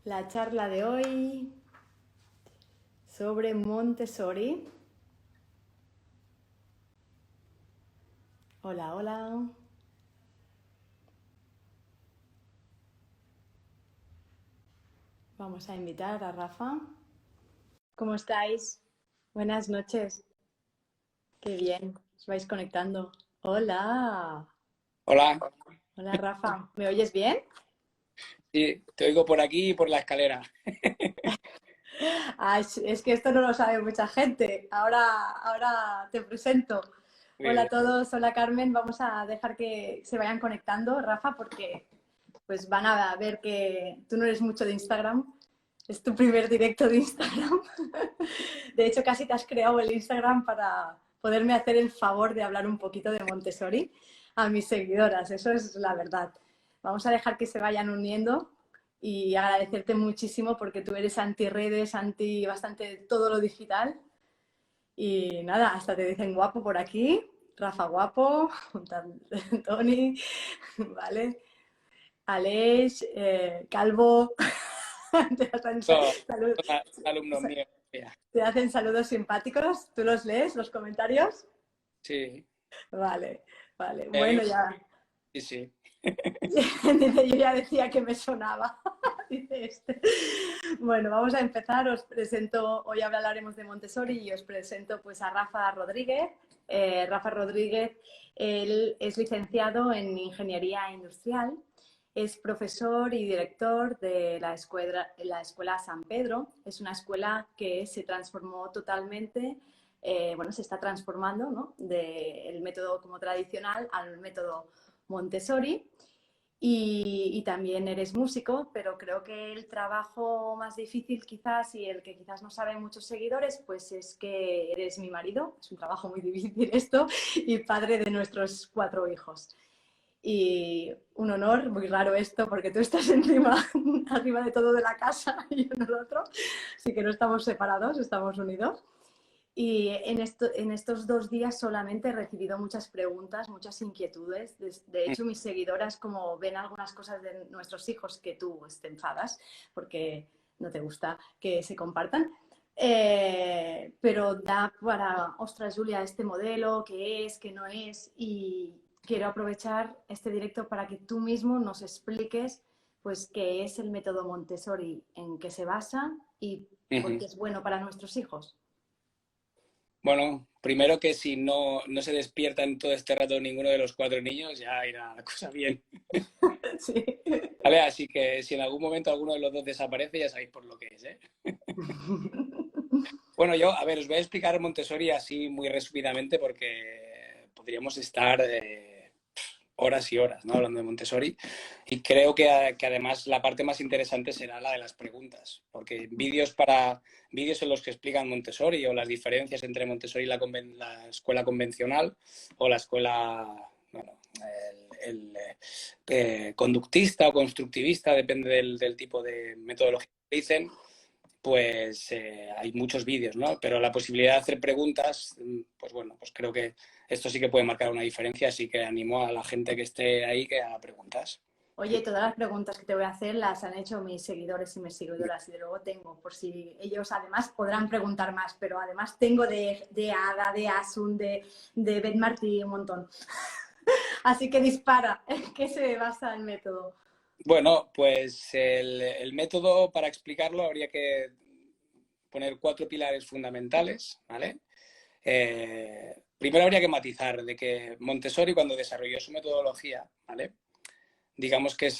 la charla de hoy sobre Montessori. Hola, hola. Vamos a invitar a Rafa. ¿Cómo estáis? Buenas noches. Qué bien, os vais conectando. Hola. Hola, Hola, Rafa. ¿Me oyes bien? sí, te oigo por aquí y por la escalera. Ah, es que esto no lo sabe mucha gente. Ahora te presento. Muy Hola a bien. todos, hola Carmen. Vamos a dejar que se vayan conectando, Rafa, porque pues van a ver que tú no eres mucho de Instagram. Es tu primer directo de Instagram. De hecho, casi te has creado el Instagram para poderme hacer el favor de hablar un poquito de Montessori a mis seguidoras. Eso es la verdad. Vamos a dejar que se vayan uniendo y agradecerte muchísimo porque tú eres anti redes, anti bastante todo lo digital. Y nada, hasta te dicen guapo por aquí, Rafa guapo, Tony, ¿vale? Aleix, Calvo, te hacen, Son salud, alumnos míos. Mira. te hacen saludos simpáticos. ¿Tú los lees, los comentarios? Sí, Vale, vale. a mí Bueno, ya. sí, sí. Dice, yo ya decía que me sonaba. Dice este. Bueno, vamos a empezar. Os presento, hoy hablaremos de Montessori y os presento pues a Rafa Rodríguez. Rafa Rodríguez, él es licenciado en Ingeniería Industrial, es profesor y director de la escuela San Pedro. Es una escuela que se transformó totalmente, bueno, se está transformando, ¿no? Del método como tradicional al método Montessori. Y también eres músico, pero creo que el trabajo más difícil quizás y el que quizás no saben muchos seguidores, pues es que eres mi marido, es un trabajo muy difícil esto, y padre de nuestros 4 hijos. Y un honor, muy raro esto, porque tú estás encima, arriba de todo de la casa y yo en el otro, así que no estamos separados, estamos unidos. Y en estos 2 días solamente he recibido muchas preguntas, muchas inquietudes. De hecho, mis seguidoras, como ven algunas cosas de nuestros hijos que tú te enfadas porque no te gusta que se compartan. Pero da para, ostras, Julia, este modelo, qué es, qué no es. Y quiero aprovechar este directo para que tú mismo nos expliques pues qué es el método Montessori, en qué se basa y por Ujú. qué es bueno para nuestros hijos. Bueno, primero que si no se despiertan todo este rato ninguno de los 4 niños, ya irá la cosa bien. Sí. ¿Vale? Así que si en algún momento alguno de los dos desaparece, ya sabéis por lo que es, ¿eh? Bueno, yo, a ver, os voy a explicar Montessori así muy resumidamente porque podríamos estar horas y horas, ¿no? Hablando de Montessori. Y creo que además la parte más interesante será la de las preguntas, porque vídeos en los que explican Montessori o las diferencias entre Montessori y la escuela convencional o la escuela, bueno, conductista o constructivista, depende del tipo de metodología que dicen, pues hay muchos vídeos, ¿no? Pero la posibilidad de hacer preguntas, pues bueno, pues creo que esto sí que puede marcar una diferencia, así que animo a la gente que esté ahí que haga preguntas. Oye, todas las preguntas que te voy a hacer las han hecho mis seguidores y mis seguidoras y de luego tengo, por si ellos además podrán preguntar más, pero además tengo de Ada, de Asun, de Bet Martí, un montón. Así que dispara, ¿en qué se basa el método? Bueno, pues el método para explicarlo habría que poner 4 pilares fundamentales, ¿vale? Primero habría que matizar de que Montessori cuando desarrolló su metodología, ¿vale? Digamos que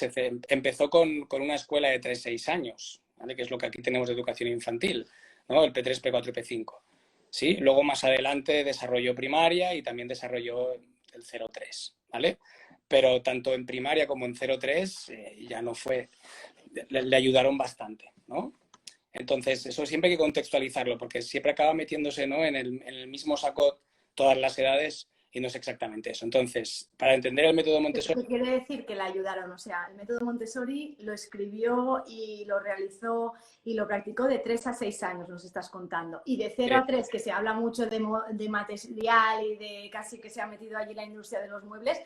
empezó con una escuela de 3-6 años, ¿vale? Que es lo que aquí tenemos de educación infantil, ¿no? El P3, P4 y P5. ¿Sí? Luego más adelante desarrolló primaria y también desarrolló el 0-3, ¿vale? Pero tanto en primaria como en 0-3 ya no fue, le ayudaron bastante, ¿no? Entonces, eso siempre hay que contextualizarlo, porque siempre acaba metiéndose, ¿no? En el mismo saco todas las edades y no es exactamente eso. Entonces, para entender el método Montessori, ¿Qué quiere decir que la ayudaron? O sea, el método Montessori lo escribió y lo realizó y lo practicó de 3 a 6 años, nos estás contando. Y de 0 a 3, que se habla mucho de material y de casi que se ha metido allí la industria de los muebles,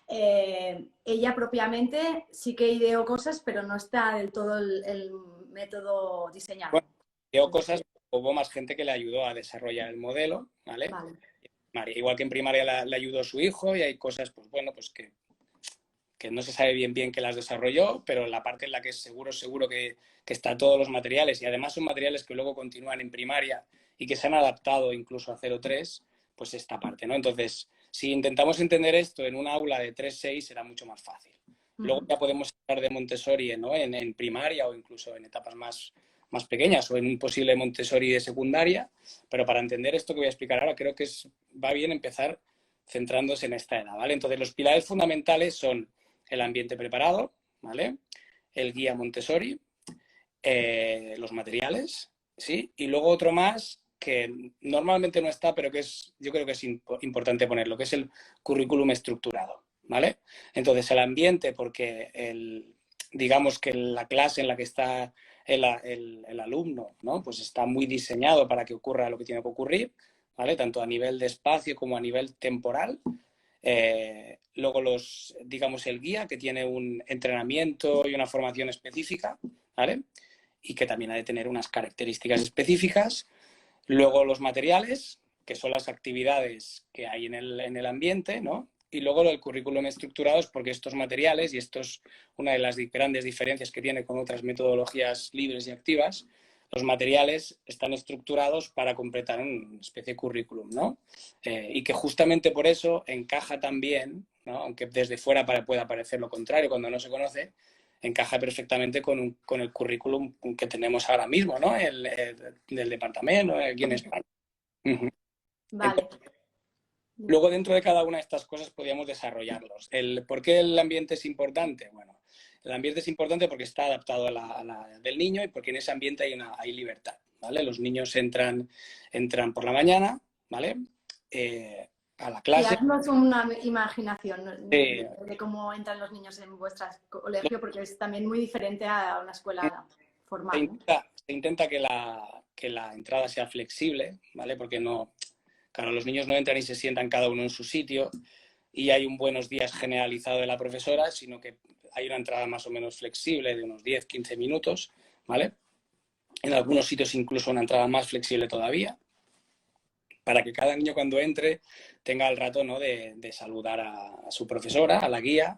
ella propiamente sí que ideó cosas, pero no está del todo el método diseñado. Bueno, veo cosas, hubo más gente que le ayudó a desarrollar el modelo, ¿vale? Vale. Igual que en primaria le ayudó a su hijo y hay cosas, pues bueno, pues que no se sabe bien que las desarrolló, pero la parte en la que es seguro que está todos los materiales y además son materiales que luego continúan en primaria y que se han adaptado incluso a 0,3, pues esta parte, ¿no? Entonces, si intentamos entender esto en un aula de 3,6 será mucho más fácil. Luego ya podemos hablar de Montessori, ¿no? en primaria o incluso en etapas más pequeñas o en un posible Montessori de secundaria, pero para entender esto que voy a explicar ahora creo que va bien empezar centrándose en esta edad, ¿vale? Entonces, los pilares fundamentales son el ambiente preparado, ¿vale? El guía Montessori, los materiales, ¿sí? Y luego otro más que normalmente no está, pero que yo creo que es importante ponerlo, que es el currículum estructurado, ¿vale? Entonces, el ambiente, porque digamos que la clase en la que está el alumno, ¿no? Pues está muy diseñado para que ocurra lo que tiene que ocurrir, ¿vale? Tanto a nivel de espacio como a nivel temporal. Luego digamos, el guía, que tiene un entrenamiento y una formación específica, ¿vale? Y que también ha de tener unas características específicas. Luego los materiales, que son las actividades que hay en el ambiente, ¿no? Y luego el currículum estructurado es porque estos materiales, y esto es una de las grandes diferencias que tiene con otras metodologías libres y activas, los materiales están estructurados para completar una especie de currículum, ¿no? Y que justamente por eso encaja también, ¿no? Aunque desde fuera pueda parecer lo contrario cuando no se conoce, encaja perfectamente con el currículum que tenemos ahora mismo, ¿no? Del departamento, aquí en España. Vale. Luego, dentro de cada una de estas cosas, podríamos desarrollarlos. ¿Por qué el ambiente es importante? Bueno, el ambiente es importante porque está adaptado a la del niño y porque en ese ambiente hay libertad, ¿vale? Los niños entran por la mañana, ¿vale? A la Y clase. haznos una imaginación Sí. de cómo entran los niños en vuestro colegio, porque es también muy diferente a una escuela formal, ¿no? Se intenta que la entrada sea flexible, ¿vale? Porque no, claro, los niños no entran y se sientan cada uno en su sitio y hay un buenos días generalizado de la profesora, sino que hay una entrada más o menos flexible de unos 10-15 minutos, ¿vale? En algunos sitios incluso una entrada más flexible todavía, para que cada niño cuando entre tenga el rato, ¿no? de saludar a su profesora, a la guía,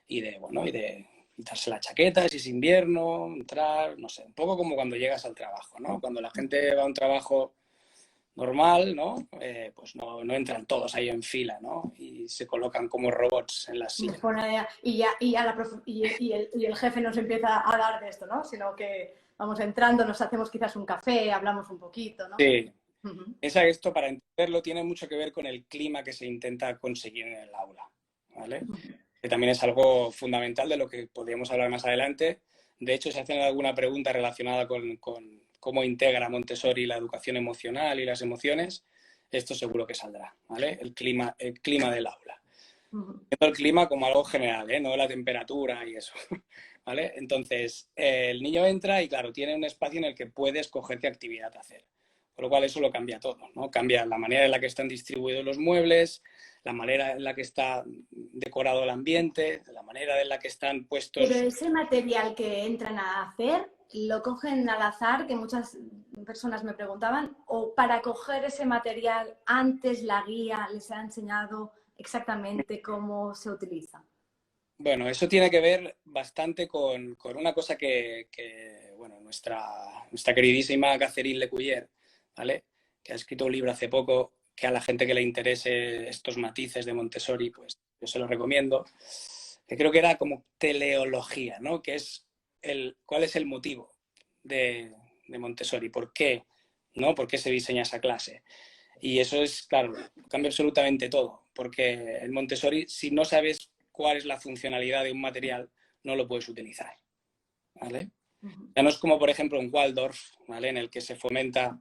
y de quitarse la chaqueta si es invierno, entrar, no sé, un poco como cuando llegas al trabajo, ¿no? Cuando la gente va a un trabajo normal, ¿no? Pues no entran todos ahí en fila, ¿no? Y se colocan como robots en las sillas. Y el jefe nos empieza a dar de esto, ¿no? Sino que vamos entrando, nos hacemos quizás un café, hablamos un poquito, ¿no? Sí. Piensa que esto, para entenderlo, tiene mucho que ver con el clima que se intenta conseguir en el aula, ¿vale? Que también es algo fundamental de lo que podríamos hablar más adelante. De hecho, si hacen alguna pregunta relacionada con cómo integra Montessori la educación emocional y las emociones, esto seguro que saldrá, ¿vale? El clima del aula. El clima como algo general, ¿eh? No la temperatura y eso, ¿vale? Entonces, el niño entra y, claro, tiene un espacio en el que puede escoger qué actividad hacer. Con lo cual eso lo cambia todo, ¿no? Cambia la manera en la que están distribuidos los muebles, la manera en la que está decorado el ambiente, la manera en la que están puestos... Pero ese material que entran a hacer, ¿lo cogen al azar? Que muchas personas me preguntaban, ¿o para coger ese material antes la guía les ha enseñado exactamente cómo se utiliza? Bueno, eso tiene que ver bastante con una cosa que bueno, nuestra queridísima Catherine Lecuyer, ¿vale? Que ha escrito un libro hace poco, que a la gente que le interese estos matices de Montessori, pues yo se lo recomiendo, que creo que era como teleología, ¿no? Que es cuál es el motivo de Montessori, por qué, ¿no? ¿Por qué se diseña esa clase? Y eso es, claro, cambia absolutamente todo, porque el Montessori, si no sabes cuál es la funcionalidad de un material, no lo puedes utilizar, ¿vale? Ya no es como, por ejemplo, un Waldorf, ¿vale? En el que se fomenta,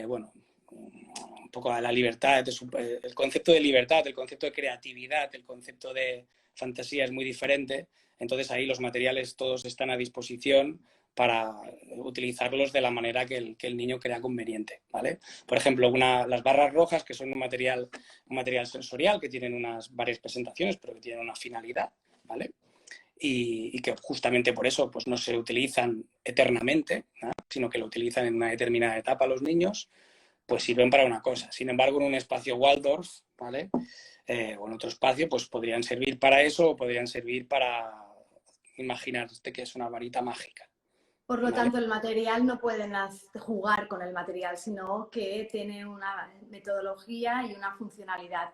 bueno, un poco la libertad, el concepto de libertad, el concepto de creatividad, el concepto de fantasía es muy diferente. Entonces ahí los materiales todos están a disposición para utilizarlos de la manera que el niño crea conveniente, ¿vale? Por ejemplo, las barras rojas, que son un material sensorial, que tienen varias presentaciones, pero que tienen una finalidad, ¿vale? y que justamente por eso pues, no se utilizan eternamente, ¿no? Sino que lo utilizan en una determinada etapa los niños, pues sirven para una cosa. Sin embargo, en un espacio Waldorf, ¿vale? O en otro espacio, pues podrían servir para eso o podrían servir para imaginarte que es una varita mágica. Por lo ¿Vale? tanto, el material no pueden jugar con el material, sino que tiene una metodología y una funcionalidad,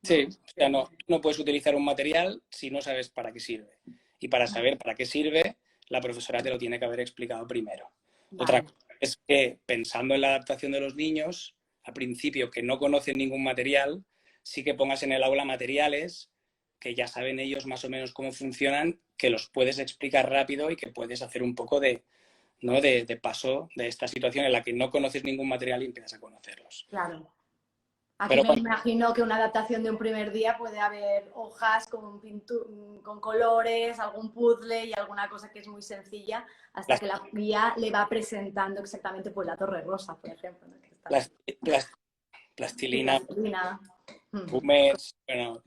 Sí, ¿no? o sea, no puedes utilizar un material si no sabes para qué sirve. Y para saber para qué sirve, la profesora te lo tiene que haber explicado primero. Otra Vale. cosa es que pensando en la adaptación de los niños, al principio que no conocen ningún material, sí que pongas en el aula materiales que ya saben ellos más o menos cómo funcionan, que los puedes explicar rápido y que puedes hacer un poco de, ¿no? de paso de esta situación en la que no conoces ningún material y empiezas a conocerlos. Claro. Aquí Pero me imagino que una adaptación de un primer día puede haber hojas con colores, algún puzzle y alguna cosa que es muy sencilla, hasta que la guía le va presentando exactamente pues, la Torre Rosa, por ejemplo. ¿No? Que está... plastilina, plastilina. gumets, bueno,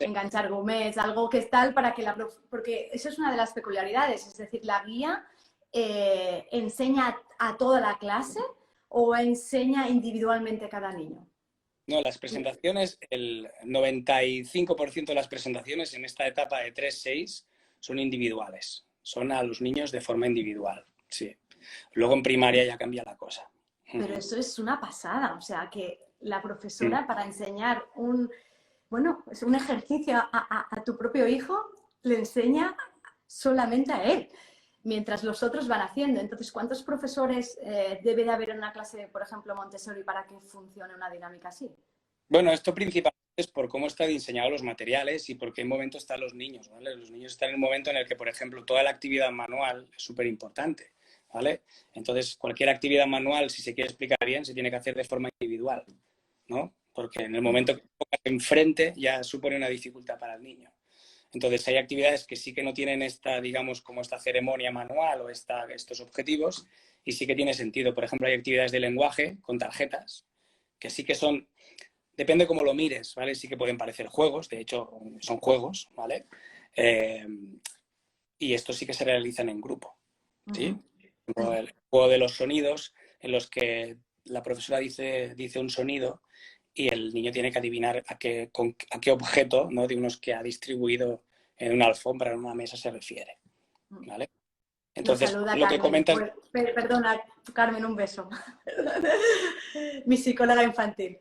Enganchar gomés, algo que es tal para que porque eso es una de las peculiaridades, es decir, la guía enseña a toda la clase o enseña individualmente a cada niño. No, las presentaciones, el 95% de las presentaciones en esta etapa de 3-6 son individuales, son a los niños de forma individual, sí. Luego en primaria ya cambia la cosa. Pero eso es una pasada, o sea, que la profesora para enseñar es un ejercicio a tu propio hijo, le enseña solamente a él, mientras los otros van haciendo. Entonces, ¿cuántos profesores debe de haber en una clase, por ejemplo, Montessori, para que funcione una dinámica así? Bueno, esto principalmente es por cómo están diseñados los materiales y por qué momento están los niños, ¿vale? Los niños están en un momento en el que, por ejemplo, toda la actividad manual es súper importante, ¿vale? Entonces, cualquier actividad manual, si se quiere explicar bien, se tiene que hacer de forma individual, ¿no? Porque en el momento que tocas enfrente ya supone una dificultad para el niño. Entonces, hay actividades que sí que no tienen esta, digamos, como esta ceremonia manual o estos objetivos y sí que tiene sentido. Por ejemplo, hay actividades de lenguaje con tarjetas que sí que son, depende cómo lo mires, ¿vale? Sí que pueden parecer juegos, de hecho, son juegos, ¿vale? Y estos sí que se realizan en grupo, ¿sí? Como el juego de los sonidos, en los que la profesora dice un sonido y el niño tiene que adivinar a qué objeto, ¿no? De unos que ha distribuido en una alfombra, en una mesa, se refiere, ¿vale? Nos Entonces, saluda lo que Carmen. comentas... Perdona, Carmen, un beso. Mi psicóloga infantil.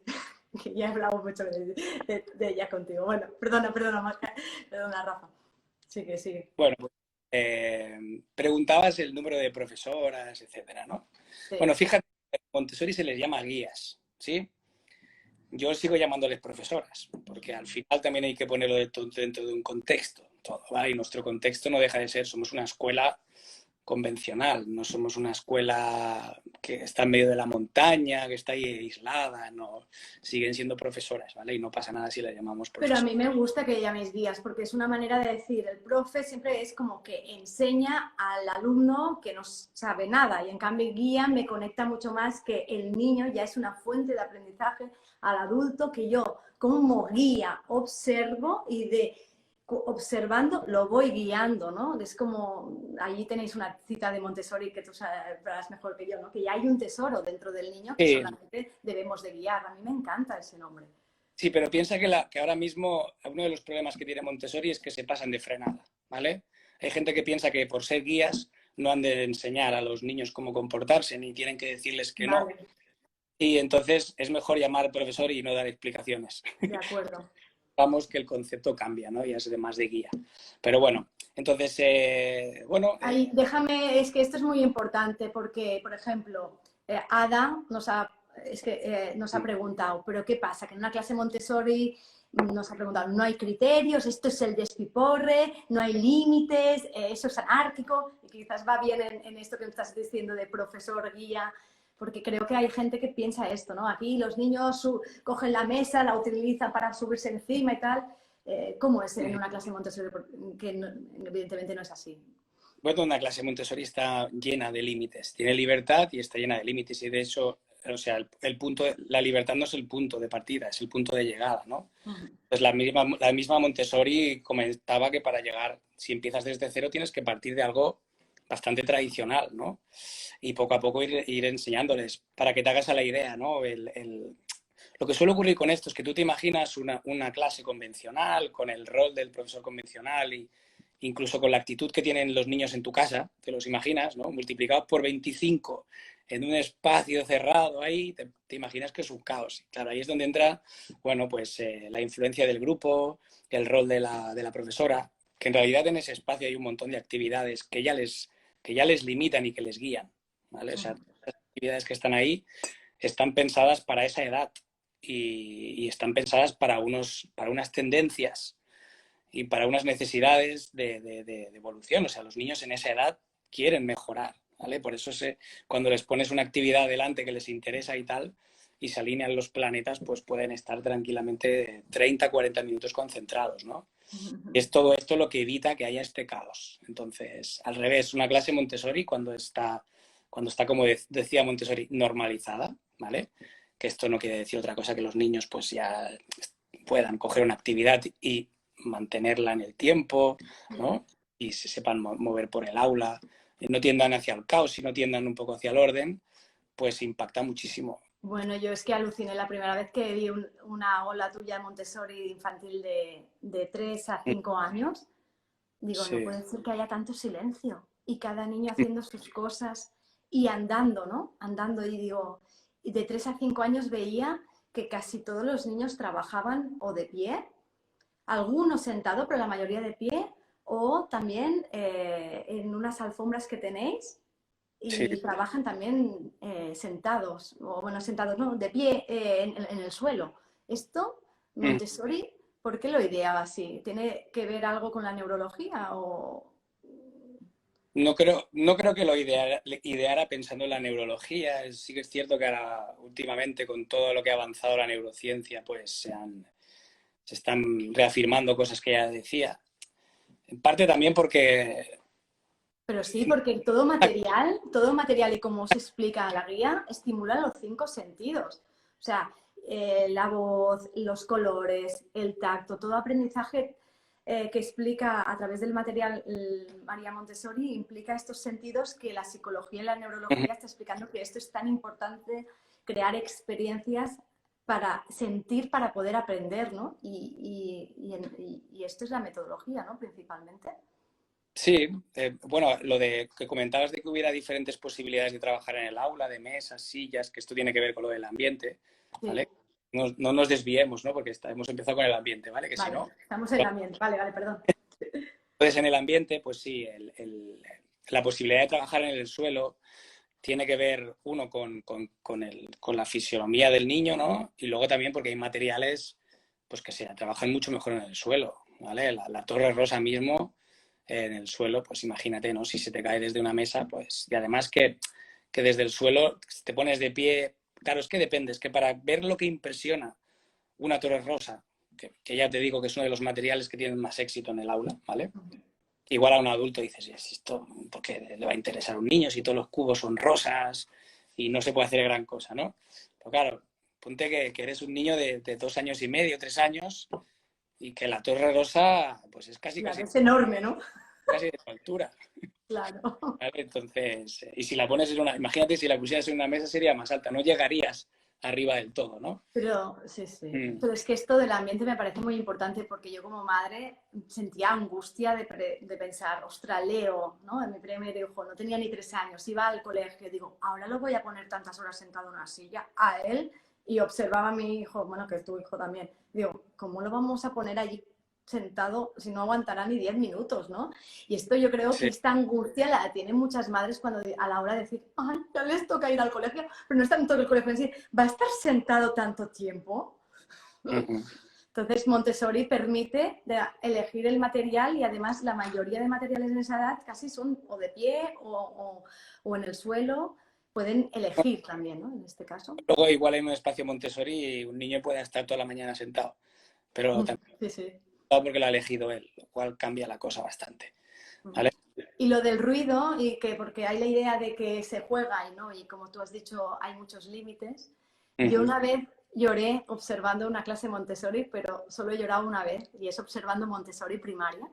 Que ya he hablado mucho de ella contigo. Bueno, perdona, Rafa. Sigue. Bueno, preguntabas el número de profesoras, etcétera, ¿no? Sí. Bueno, fíjate, en Montessori se les llama guías, ¿sí? Yo sigo llamándoles profesoras, porque al final también hay que ponerlo dentro de un contexto, todo, ¿vale? Y nuestro contexto no deja de ser, somos una escuela convencional, no somos una escuela que está en medio de la montaña, que está ahí aislada, no, siguen siendo profesoras, ¿vale? Y no pasa nada si la llamamos Pero a profesora. mí me gusta que llaméis guías, porque es una manera de decir, el profe siempre es como que enseña al alumno que no sabe nada, y en cambio guía me conecta mucho más que el niño ya es una fuente de aprendizaje al adulto que yo como guía observo y observando lo voy guiando, ¿no? Es como, allí tenéis una cita de Montessori que tú sabrás mejor que yo, ¿no? Que ya hay un tesoro dentro del niño que Sí, solamente debemos de guiar. A mí me encanta ese nombre. sí, pero piensa que ahora mismo uno de los problemas que tiene Montessori es que se pasan de frenada, ¿vale? Hay gente que piensa que por ser guías no han de enseñar a los niños cómo comportarse ni tienen que decirles que no. Vale. Y entonces es mejor llamar al profesor y no dar explicaciones. De acuerdo. Vamos que el concepto cambia, ¿no? Ya es de más de guía. Pero bueno, entonces, Déjame, es que esto es muy importante porque, por ejemplo, Ada nos ha preguntado, ¿pero qué pasa? Que en una clase Montessori nos ha preguntado, no hay criterios, esto es el despiporre, no hay límites, eso es anárquico, y quizás va bien en esto que estás diciendo de profesor, guía, porque creo que hay gente que piensa esto, ¿no? Aquí los niños cogen la mesa, la utilizan para subirse encima y tal. ¿Cómo es en una clase Montessori? Que evidentemente no es así. bueno, una clase Montessori está llena de límites. Tiene libertad y está llena de límites. Y de hecho, o sea, el punto, la libertad no es el punto de partida, es el punto de llegada, ¿no? Ujú. Pues la misma Montessori comentaba que para llegar, si empiezas desde cero, tienes que partir de algo bastante tradicional, ¿no? Y poco a poco ir enseñándoles, para que te hagas a la idea, ¿no? Lo que suele ocurrir con esto es que tú te imaginas una clase convencional, con el rol del profesor convencional y incluso con la actitud que tienen los niños en tu casa, te los imaginas, ¿no? Multiplicados por 25 en un espacio cerrado ahí, te imaginas que es un caos. Claro, ahí es donde entra, bueno, pues la influencia del grupo, el rol de la profesora, que en realidad en ese espacio hay un montón de actividades que ya les limitan y que les guían, ¿vale? O sea, las actividades que están ahí están pensadas para esa edad y están pensadas para unas tendencias y para unas necesidades de evolución. O sea, los niños en esa edad quieren mejorar, ¿vale? Por eso cuando les pones una actividad adelante que les interesa y tal, y se alinean los planetas, pues pueden estar tranquilamente 30, 40 minutos concentrados, ¿no? Y es todo esto lo que evita que haya este caos. Entonces, al revés, una clase Montessori cuando está, como decía Montessori, normalizada, ¿vale? Que esto no quiere decir otra cosa que los niños pues ya puedan coger una actividad y mantenerla en el tiempo, ¿no? Y se sepan mover por el aula, no tiendan hacia el caos, sino tiendan un poco hacia el orden, pues impacta muchísimo. Bueno, yo es que aluciné la primera vez que vi una ola tuya Montessori infantil de 3 a 5 años. Digo, no Sí. puede ser que haya tanto silencio y cada niño haciendo sus cosas y andando, ¿no? Andando y digo, y de 3 a 5 años veía que casi todos los niños trabajaban o de pie, algunos sentados, pero la mayoría de pie, o también en unas alfombras que tenéis Sí. y trabajan también sentados, o bueno, sentados, no, de pie en el suelo. Esto, Montessori, ¿por qué lo ideaba así? ¿Tiene que ver algo con la neurología o...? No creo que lo ideara pensando en la neurología. Sí que es cierto que ahora, últimamente, con todo lo que ha avanzado la neurociencia, pues se están reafirmando cosas que ya decía. En parte también porque... Pero sí, porque todo material y como se explica en la guía, estimula los 5 sentidos. O sea, la voz, los colores, el tacto, todo aprendizaje que explica a través del material María Montessori implica estos sentidos que la psicología y la neurología está explicando que esto es tan importante, crear experiencias para sentir, para poder aprender, ¿no? Y esto es la metodología, ¿no? Principalmente. Sí, bueno, lo de que comentabas de que hubiera diferentes posibilidades de trabajar en el aula, de mesas, sillas, que esto tiene que ver con lo del ambiente, Sí. ¿vale? No nos desviemos, ¿no? Porque hemos empezado con el ambiente, ¿vale? Que si Vale, no... estamos en el ambiente. Vale, vale, perdón. Entonces, en el ambiente, pues sí, la posibilidad de trabajar en el suelo tiene que ver, uno, con la fisionomía del niño, ¿no? Y luego también porque hay materiales pues que se trabajan mucho mejor en el suelo, ¿vale? La torre rosa mismo en el suelo, pues imagínate, ¿no? Si se te cae desde una mesa, pues... Y además que desde el suelo te pones de pie... Claro, es que depende, es que para ver lo que impresiona una torre rosa, que ya te digo que es uno de los materiales que tienen más éxito en el aula, ¿vale? Igual a un adulto dices, ¿es esto por qué le va a interesar a un niño si todos los cubos son rosas y no se puede hacer gran cosa, ¿no? Pero claro, ponte que eres un niño de 2 años y medio, 3 años, y que la torre rosa pues es casi, Claro, casi, es enorme, ¿no? casi de tu altura, Claro. ¿vale? Entonces, y si la pones imagínate si la pusieras en una mesa sería más alta, no llegarías arriba del todo, ¿no? Pero sí, sí. Mm. Pero es que esto del ambiente me parece muy importante porque yo como madre sentía angustia de pensar, ostras, Leo, ¿no? En mi primer hijo, no tenía ni 3 años, iba al colegio, digo, ahora lo voy a poner tantas horas sentado en una silla a él y observaba a mi hijo, bueno, que es tu hijo también, digo, ¿cómo lo vamos a poner allí sentado si no aguantará ni 10 minutos, ¿no? Y esto yo creo que Sí. esta angustia la tienen muchas madres cuando a la hora de decir, ay, ya les toca ir al colegio, pero no es tanto el colegio en sí, ¿va a estar sentado tanto tiempo? Uh-huh. Entonces Montessori permite elegir el material y además la mayoría de materiales en esa edad casi son o de pie o en el suelo, pueden elegir también, ¿no? En este caso. Luego igual en un espacio Montessori un niño puede estar toda la mañana sentado, pero también Sí, sí. porque lo ha elegido él, lo cual cambia la cosa bastante. ¿vale? Y lo del ruido, y que porque hay la idea de que se juega y no, y como tú has dicho, hay muchos límites. Yo Ujú, una vez lloré observando una clase Montessori, pero solo he llorado una vez, y es observando Montessori primaria,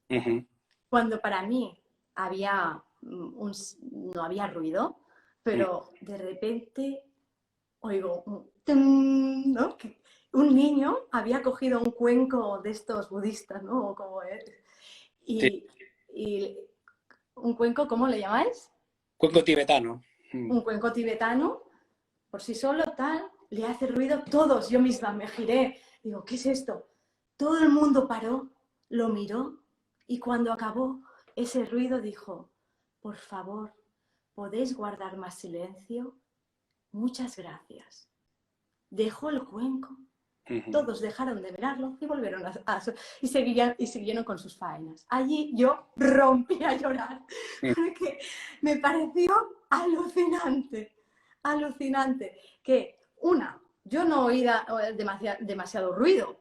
ujú, cuando para mí había no había ruido, ujú. pero de repente oigo un, tum, ¿no? Que un niño había cogido un cuenco de estos budistas, ¿no? O como es, Sí, y un cuenco, ¿cómo le llamáis? cuenco tibetano. Un cuenco tibetano, por sí solo, tal, le hace ruido, todos, yo misma me giré, digo, ¿qué es esto? Todo el mundo paró, lo miró y cuando acabó ese ruido dijo, por favor, ¿podéis guardar más silencio? Muchas gracias. Dejó el cuenco, Ujú. todos dejaron de mirarlo y volvieron y siguieron con sus faenas. Allí yo rompí a llorar porque me pareció alucinante, alucinante que una, yo no oía demasiado ruido.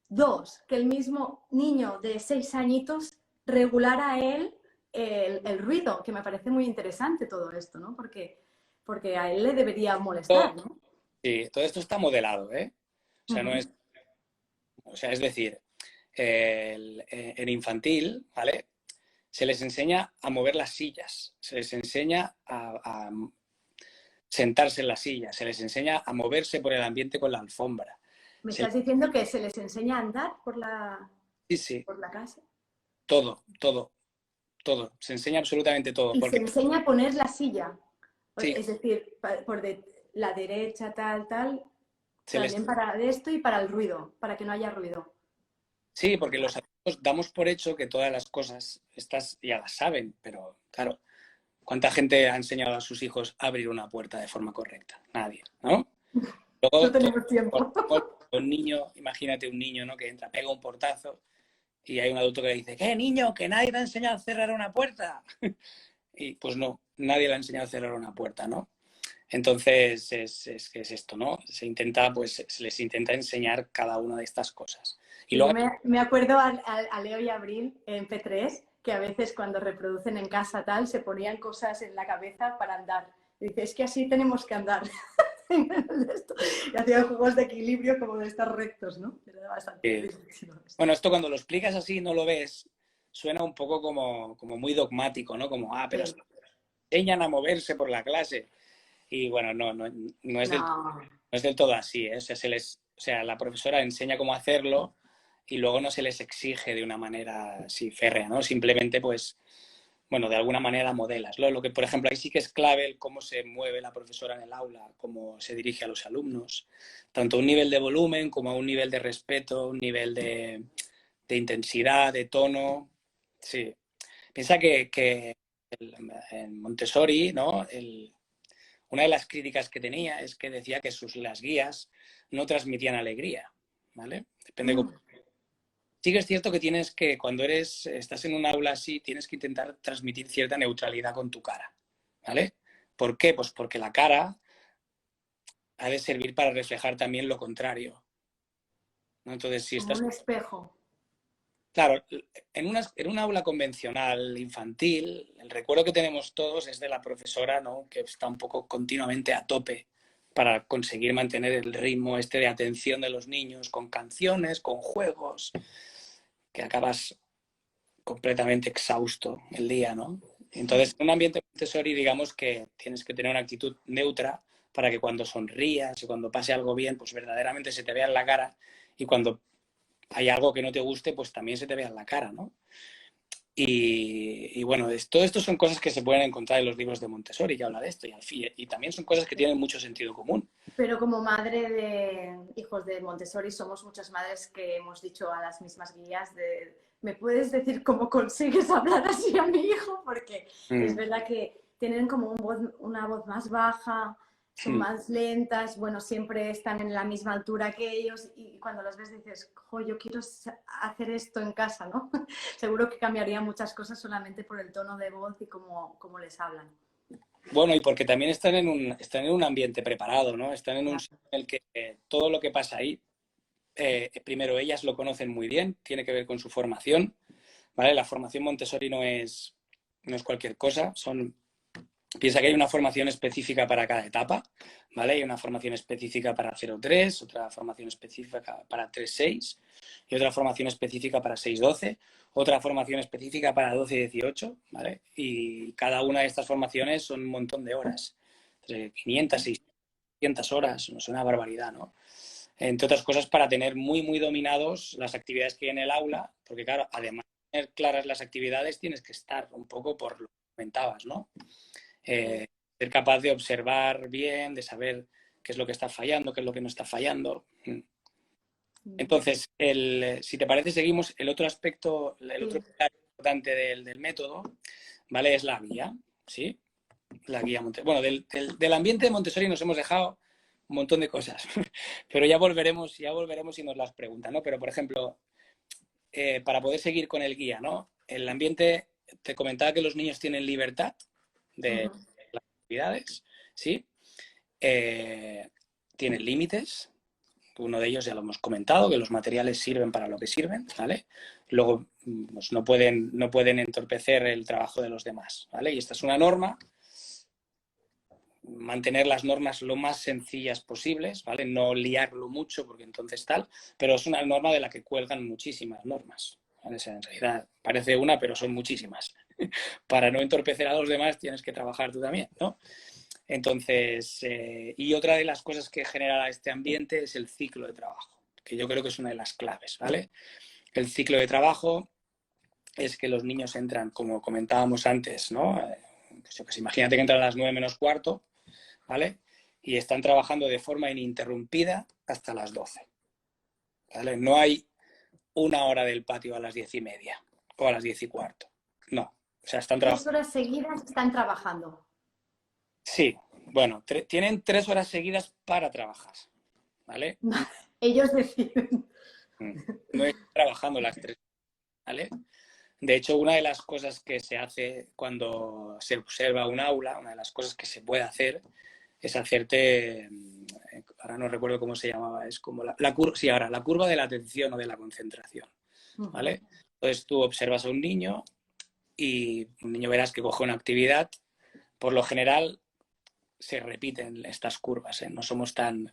Dos, que el mismo niño de 6 añitos regulara él el ruido, que me parece muy interesante todo esto, ¿no? Porque a él le debería molestar, ¿no? Sí, todo esto está modelado, ¿eh? O sea, Uh no -huh. es, o sea, es decir, en infantil, ¿vale? Se les enseña a mover las sillas, se les enseña a sentarse en la silla, se les enseña a moverse por el ambiente con la alfombra. Me Se estás diciendo que se les enseña a andar sí, sí, por la casa. todo, todo, todo. Se enseña absolutamente todo. Y se Porque enseña a poner la silla. sí, Es decir, la derecha, tal, tal, se les, también para esto y para el ruido, para que no haya ruido. sí, porque los adultos damos por hecho que todas las cosas estas ya las saben, pero claro, ¿cuánta gente ha enseñado a sus hijos a abrir una puerta de forma correcta? Nadie, ¿no? No Luego, tenemos tiempo. un niño, imagínate un niño, ¿no? Que entra, pega un portazo y hay un adulto que le dice, ¿qué niño? Que nadie te ha enseñado a cerrar una puerta. Y pues no, nadie le ha enseñado a cerrar una puerta, ¿no? Entonces, es esto, ¿no? Se intenta, pues, se les intenta enseñar cada una de estas cosas. Y Sí, yo luego, me acuerdo a Leo y Abril en P3, que a veces cuando reproducen en casa tal, se ponían cosas en la cabeza para andar. Y dice, es que así tenemos que andar. Y hacían juegos de equilibrio como de estar rectos, ¿no? Era bastante divertido esto. bueno, esto cuando lo explicas así, no lo ves, suena un poco como muy dogmático, ¿no? Como, pero Sí. enseñan a moverse por la clase. Y bueno, no es del, No. no es del todo así, ¿eh? O sea, o sea, la profesora enseña cómo hacerlo y luego no se les exige de una manera así férrea, ¿no? Simplemente, pues, bueno, de alguna manera modelas, ¿no? Lo que, por ejemplo, ahí sí que es clave el cómo se mueve la profesora en el aula, cómo se dirige a los alumnos, tanto a un nivel de volumen como a un nivel de respeto, un nivel de intensidad, de tono. Sí. Piensa que en Montessori, ¿no? Una de las críticas que tenía es que decía que las guías no transmitían alegría, ¿vale? Depende cómo. Mm. Sí que es cierto que tienes que, cuando estás en un aula así, tienes que intentar transmitir cierta neutralidad con tu cara, ¿vale? ¿Por qué? Pues porque la cara ha de servir para reflejar también lo contrario, ¿no? Entonces, si Como estás. un espejo. Claro, en una aula convencional infantil, el recuerdo que tenemos todos es de la profesora, ¿no? Que está un poco continuamente a tope para conseguir mantener el ritmo este de atención de los niños con canciones, con juegos, que acabas completamente exhausto el día, ¿no? Entonces, en un ambiente Montessori, digamos que tienes que tener una actitud neutra para que cuando sonrías y cuando pase algo bien, pues verdaderamente se te vea en la cara y cuando hay algo que no te guste, pues también se te vea en la cara, ¿no? Y bueno, todo esto son cosas que se pueden encontrar en los libros de Montessori, que habla de esto, y también son cosas que tienen mucho sentido común. Pero como madre de hijos de Montessori, somos muchas madres que hemos dicho a las mismas guías de, ¿me puedes decir cómo consigues hablar así a mi hijo? Porque es Mm, verdad que tienen como una voz más baja, son mm. más lentas, bueno, siempre están en la misma altura que ellos y cuando las ves dices, jo, yo quiero hacer esto en casa, ¿no? Seguro que cambiaría muchas cosas solamente por el tono de voz y cómo les hablan. Bueno, y porque también están en un ambiente preparado, ¿no? Están en un Claro. sitio en el que todo lo que pasa ahí, primero ellas lo conocen muy bien, tiene que ver con su formación, ¿vale? La formación Montessori no es cualquier cosa, piensa que hay una formación específica para cada etapa, ¿vale? Hay una formación específica para 0-3, otra formación específica para 3-6 y otra formación específica para 6-12, otra formación específica para 12-18, ¿vale? Y cada una de estas formaciones son un montón de horas, entre 500, 600 horas, no es una barbaridad, ¿no? Entre otras cosas para tener muy, muy dominados las actividades que hay en el aula, porque claro, además de tener claras las actividades, tienes que estar un poco por lo que comentabas, ¿no? Ser capaz de observar bien, de saber qué es lo que está fallando, qué es lo que no está fallando. Entonces, si te parece, seguimos. El otro aspecto, el otro pilar importante del método, ¿vale? Es la guía, ¿sí? La guía Montessori. Bueno, del ambiente de Montessori nos hemos dejado un montón de cosas, pero ya volveremos y nos las preguntan, ¿no? Pero, por ejemplo, para poder seguir con el guía, ¿no? El ambiente, te comentaba que los niños tienen libertad de las actividades, ¿sí? Tienen límites. Uno de ellos ya lo hemos comentado, que los materiales sirven para lo que sirven, ¿vale? Luego pues, no pueden entorpecer el trabajo de los demás, ¿vale? Y esta es una norma, mantener las normas lo más sencillas posibles, ¿vale? No liarlo mucho porque entonces tal, pero es una norma de la que cuelgan muchísimas normas, ¿vale? O sea, en realidad parece una, pero son muchísimas. Para no entorpecer a los demás tienes que trabajar tú también, ¿no? Entonces, y otra de las cosas que genera este ambiente es el ciclo de trabajo, que yo creo que es una de las claves, ¿vale? El ciclo de trabajo es que los niños entran, como comentábamos antes, ¿no? Pues imagínate que entran a las 9 menos cuarto, ¿vale? Y están trabajando de forma ininterrumpida hasta las 12, ¿vale? No hay una hora del patio a las 10:30 o a las 10:15. No, o sea, están trabajando. 3 horas seguidas están trabajando. Sí, bueno, tienen 3 horas seguidas para trabajar, ¿vale? Ellos deciden. No están trabajando las 3, ¿vale? De hecho, una de las cosas que se hace cuando se observa un aula, una de las cosas que se puede hacer es hacerte, ahora no recuerdo cómo se llamaba, es como la curva de la atención o de la concentración, ¿vale? Entonces tú observas a un niño y un niño verás que coge una actividad, por lo general se repiten estas curvas, ¿eh? No somos tan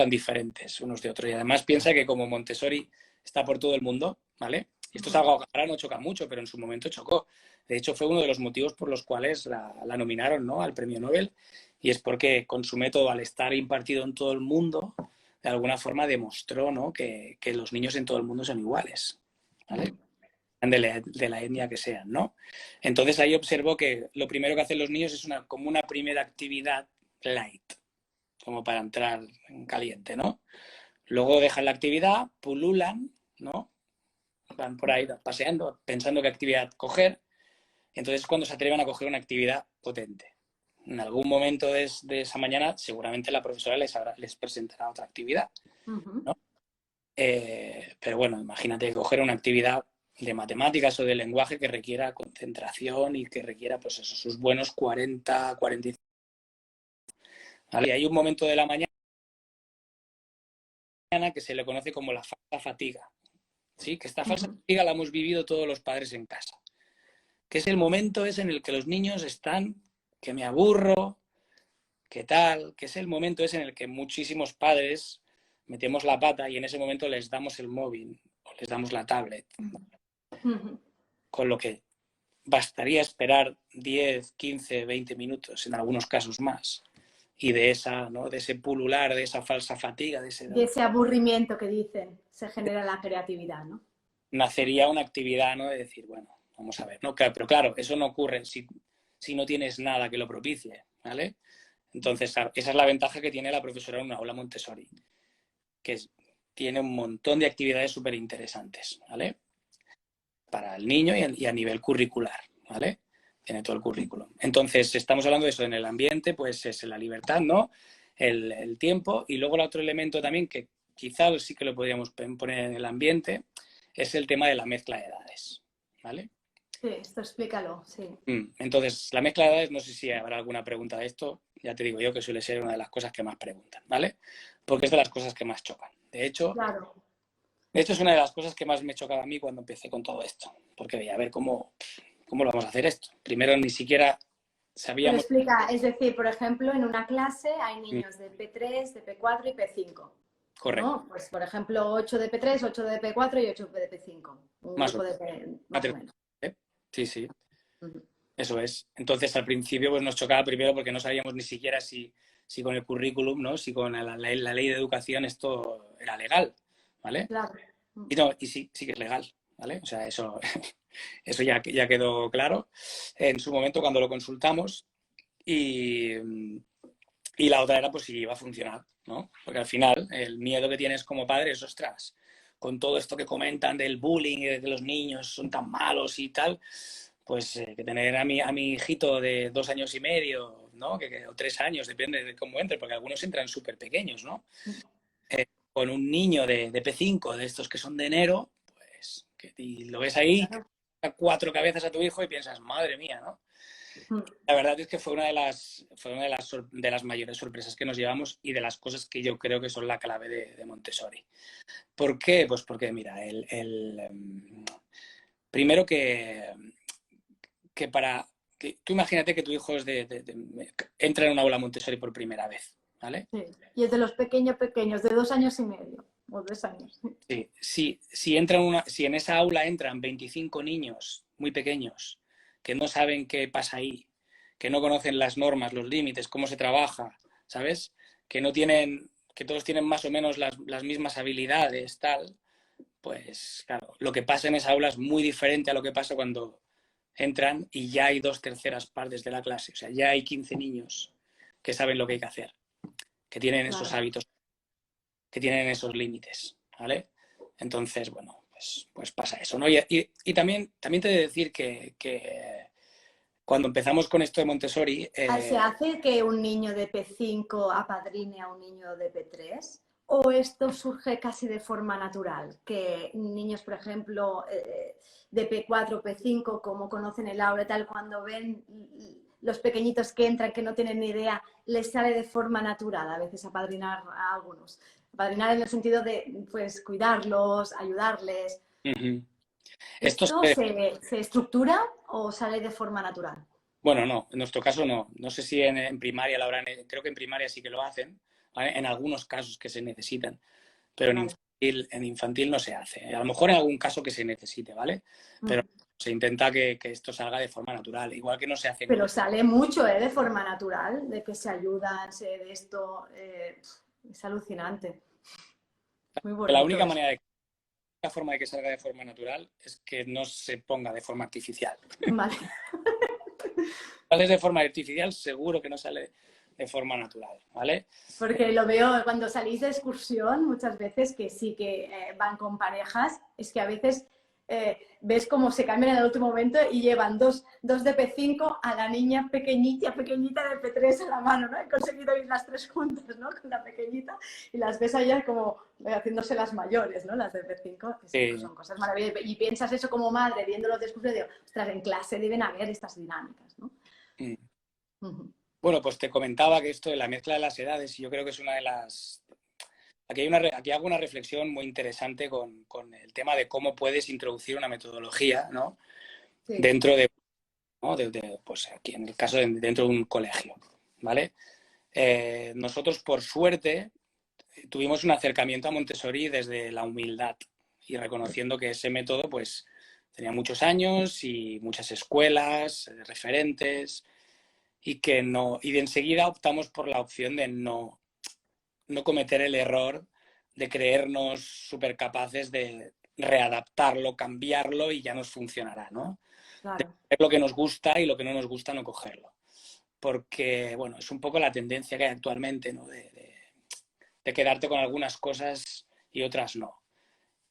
diferentes unos de otros. Y además piensa que como Montessori está por todo el mundo, ¿vale? Y esto es algo que ahora no choca mucho, pero en su momento chocó. De hecho, fue uno de los motivos por los cuales la nominaron, ¿no?, al premio Nobel. Y es porque con su método, al estar impartido en todo el mundo, de alguna forma demostró, ¿no?, que los niños en todo el mundo son iguales, ¿vale? De la etnia que sean, ¿no? Entonces ahí observó que lo primero que hacen los niños es como una primera actividad light, como para entrar en caliente, ¿no? Luego dejan la actividad, pululan, ¿no? Van por ahí paseando, pensando qué actividad coger. Entonces, cuando se atreven a coger una actividad potente. En algún momento de esa mañana, seguramente la profesora les presentará otra actividad, ¿no? Pero bueno, imagínate coger una actividad de matemáticas o de lenguaje que requiera concentración y que requiera, pues eso, sus buenos 40, 45. ¿Vale? Y hay un momento de la mañana que se le conoce como la falsa fatiga, ¿sí? Que esta falsa fatiga la hemos vivido todos los padres en casa, que es el momento en el que los niños están, que me aburro, que tal, que es el momento en el que muchísimos padres metemos la pata y en ese momento les damos el móvil o les damos la tablet, con lo que bastaría esperar 10, 15, 20 minutos, en algunos casos más. Y de esa, ¿no?, de ese pulular, de esa falsa fatiga, De ese aburrimiento que dicen, se genera la creatividad, ¿no? nacería una actividad, ¿no?, de decir, bueno, vamos a ver, ¿no? Pero claro, eso no ocurre si no tienes nada que lo propicie, ¿vale? Entonces, esa es la ventaja que tiene la profesora en una aula Montessori, que tiene un montón de actividades súper interesantes, ¿vale? Para el niño y a nivel curricular, ¿vale? Tiene todo el currículum. Entonces, estamos hablando de eso en el ambiente, pues es la libertad, ¿no? El tiempo. Y luego el otro elemento también que quizás sí que lo podríamos poner en el ambiente es el tema de la mezcla de edades, ¿vale? Sí, esto explícalo, sí. Entonces, la mezcla de edades, no sé si habrá alguna pregunta de esto, ya te digo yo que suele ser una de las cosas que más preguntan, ¿vale? Porque es de las cosas que más chocan. De hecho, claro. De hecho, es una de las cosas que más me chocaba a mí cuando empecé con todo esto, porque veía a ver cómo lo vamos a hacer esto. Primero, ni siquiera Pero sabíamos. explica, es decir, por ejemplo, en una clase hay niños de P3, de P4 y P5, Correcto, ¿no? Pues, por ejemplo, 8 de P3, 8 de P4 y 8 de P5. Un más o grupo menos. más o menos. ¿Eh? Sí, sí, Ujú. eso es. Entonces, al principio pues, nos chocaba primero porque no sabíamos ni siquiera si con el currículum, ¿no? Si con la ley de educación esto era legal, ¿vale? Claro. Y no, y sí, sí que es legal, ¿vale? O sea, eso, eso ya quedó claro en su momento cuando lo consultamos y, y la otra era pues si iba a funcionar, ¿no? Porque al final el miedo que tienes como padre es, ostras, con todo esto que comentan del bullying y de que los niños son tan malos y tal, pues que tener a mi hijito de 2 años y medio, ¿no? O 3 años, depende de cómo entre, porque algunos entran súper pequeños, ¿no? Con un niño de P5, de estos que son de enero, pues y lo ves ahí, Claro. a 4 cabezas a tu hijo y piensas, madre mía, ¿no? La verdad es que fue una de las mayores sorpresas que nos llevamos y de las cosas que yo creo que son la clave de Montessori. ¿Por qué? Pues porque, mira, primero que tú imagínate que tu hijo entra en una aula Montessori por primera vez, ¿vale? Sí. Y es de los pequeños, de 2 años y medio o 3 años. Sí, si en esa aula entran 25 niños muy pequeños que no saben qué pasa ahí, que no conocen las normas, los límites, cómo se trabaja, ¿sabes? Que todos tienen más o menos las mismas habilidades, tal, pues claro, lo que pasa en esa aula es muy diferente a lo que pasa cuando entran y ya hay 2/3 partes de la clase, o sea, ya hay 15 niños que saben lo que hay que hacer, que tienen esos Claro. hábitos, que tienen esos límites, ¿vale? Entonces, bueno, pues pasa eso, ¿no? Y también te he de decir que cuando empezamos con esto de Montessori, ¿Se hace que un niño de P5 apadrine a un niño de P3? ¿O esto surge casi de forma natural? Que niños, por ejemplo, de P4, P5, como conocen el aula y tal, cuando ven los pequeñitos que entran, que no tienen ni idea, les sale de forma natural a veces apadrinar a algunos. Apadrinar en el sentido de, pues, cuidarlos, ayudarles. uh-huh. Esto ¿Esto se estructura o sale de forma natural? bueno, no, en nuestro caso no. No sé si en primaria lo habrán, creo que en primaria sí que lo hacen, ¿vale? En algunos casos que se necesitan, pero Vale. en infantil no se hace. A lo mejor en algún caso que se necesite, ¿vale? Pero se intenta que esto salga de forma natural, igual que no se hace Pero sale mucho, de forma natural, de que se ayudan, de esto. Es alucinante. Muy la bonito única eso. manera la forma de que salga de forma natural es que no se ponga de forma artificial. Vale. Sale de forma artificial, seguro que no sale de forma natural, ¿vale? Porque lo veo cuando salís de excursión, muchas veces que sí que van con parejas, es que a veces ves cómo se cambian en el último momento y llevan dos de P5 a la niña pequeñita, pequeñita de P3 a la mano, ¿no? He conseguido ir las tres juntas, ¿no? Con la pequeñita y las ves allá como haciéndose las mayores, ¿no? Las de P5, que son cosas maravillosas. Y piensas eso como madre, viéndolo de excursión, digo, ostras, en clase deben haber estas dinámicas, ¿no? Mm. Uh -huh. Bueno, pues te comentaba que esto de la mezcla de las edades, y yo creo que es una de las... Aquí hago una reflexión muy interesante con el tema de cómo puedes introducir una metodología, ¿no? Sí. Dentro de, ¿no? Pues aquí en el caso dentro de un colegio, ¿vale? Nosotros, por suerte, tuvimos un acercamiento a Montessori desde la humildad y reconociendo que ese método, pues, tenía muchos años y muchas escuelas, referentes, y de enseguida optamos por la opción de no cometer el error de creernos súper capaces de readaptarlo, cambiarlo y ya nos funcionará, ¿no? De Claro. coger lo que nos gusta y lo que no nos gusta no cogerlo. Porque, bueno, es un poco la tendencia que hay actualmente, ¿no? De quedarte con algunas cosas y otras no.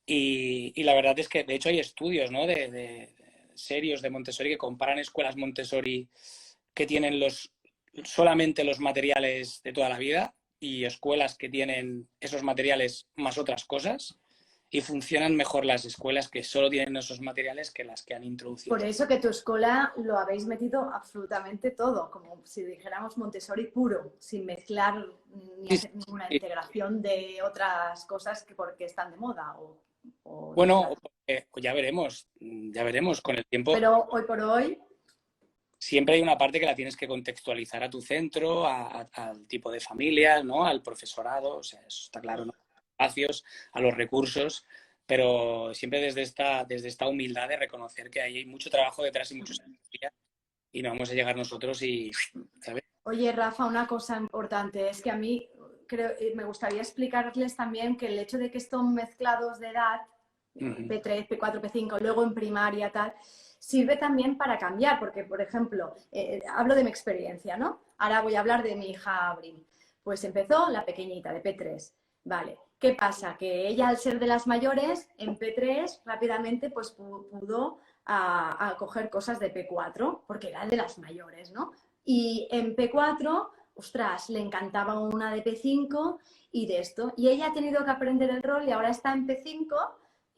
Y la verdad es que, de hecho, hay estudios, ¿no? de serios de Montessori que comparan escuelas Montessori que tienen solamente los materiales de toda la vida y escuelas que tienen esos materiales más otras cosas y funcionan mejor las escuelas que solo tienen esos materiales que las que han introducido. Por eso que tu escuela lo habéis metido absolutamente todo, como si dijéramos Montessori puro, sin mezclar ni Sí, hacer ninguna sí, integración de otras cosas que porque están de moda. Bueno, pues ya veremos con el tiempo. Pero hoy por hoy... Siempre hay una parte que la tienes que contextualizar a tu centro, al tipo de familias, ¿no? Al profesorado, o sea, eso está claro, ¿no? Espacios, a los recursos, pero siempre desde esta humildad de reconocer que ahí hay mucho trabajo detrás y muchos y no vamos a llegar nosotros y, ¿sabes? Oye, Rafa, una cosa importante es que a mí me gustaría explicarles también que el hecho de que estén mezclados de edad, P3, P4, P5, luego en primaria, tal, sirve también para cambiar, porque, por ejemplo, hablo de mi experiencia, ¿no? Ahora voy a hablar de mi hija Abril. Pues empezó la pequeñita de P3, ¿vale? ¿Qué pasa? Que ella, al ser de las mayores, en P3 rápidamente pues pudo a coger cosas de P4, porque era de las mayores, ¿no? Y en P4, ostras, le encantaba una de P5 y de esto. Y ella ha tenido que aprender el rol y ahora está en P5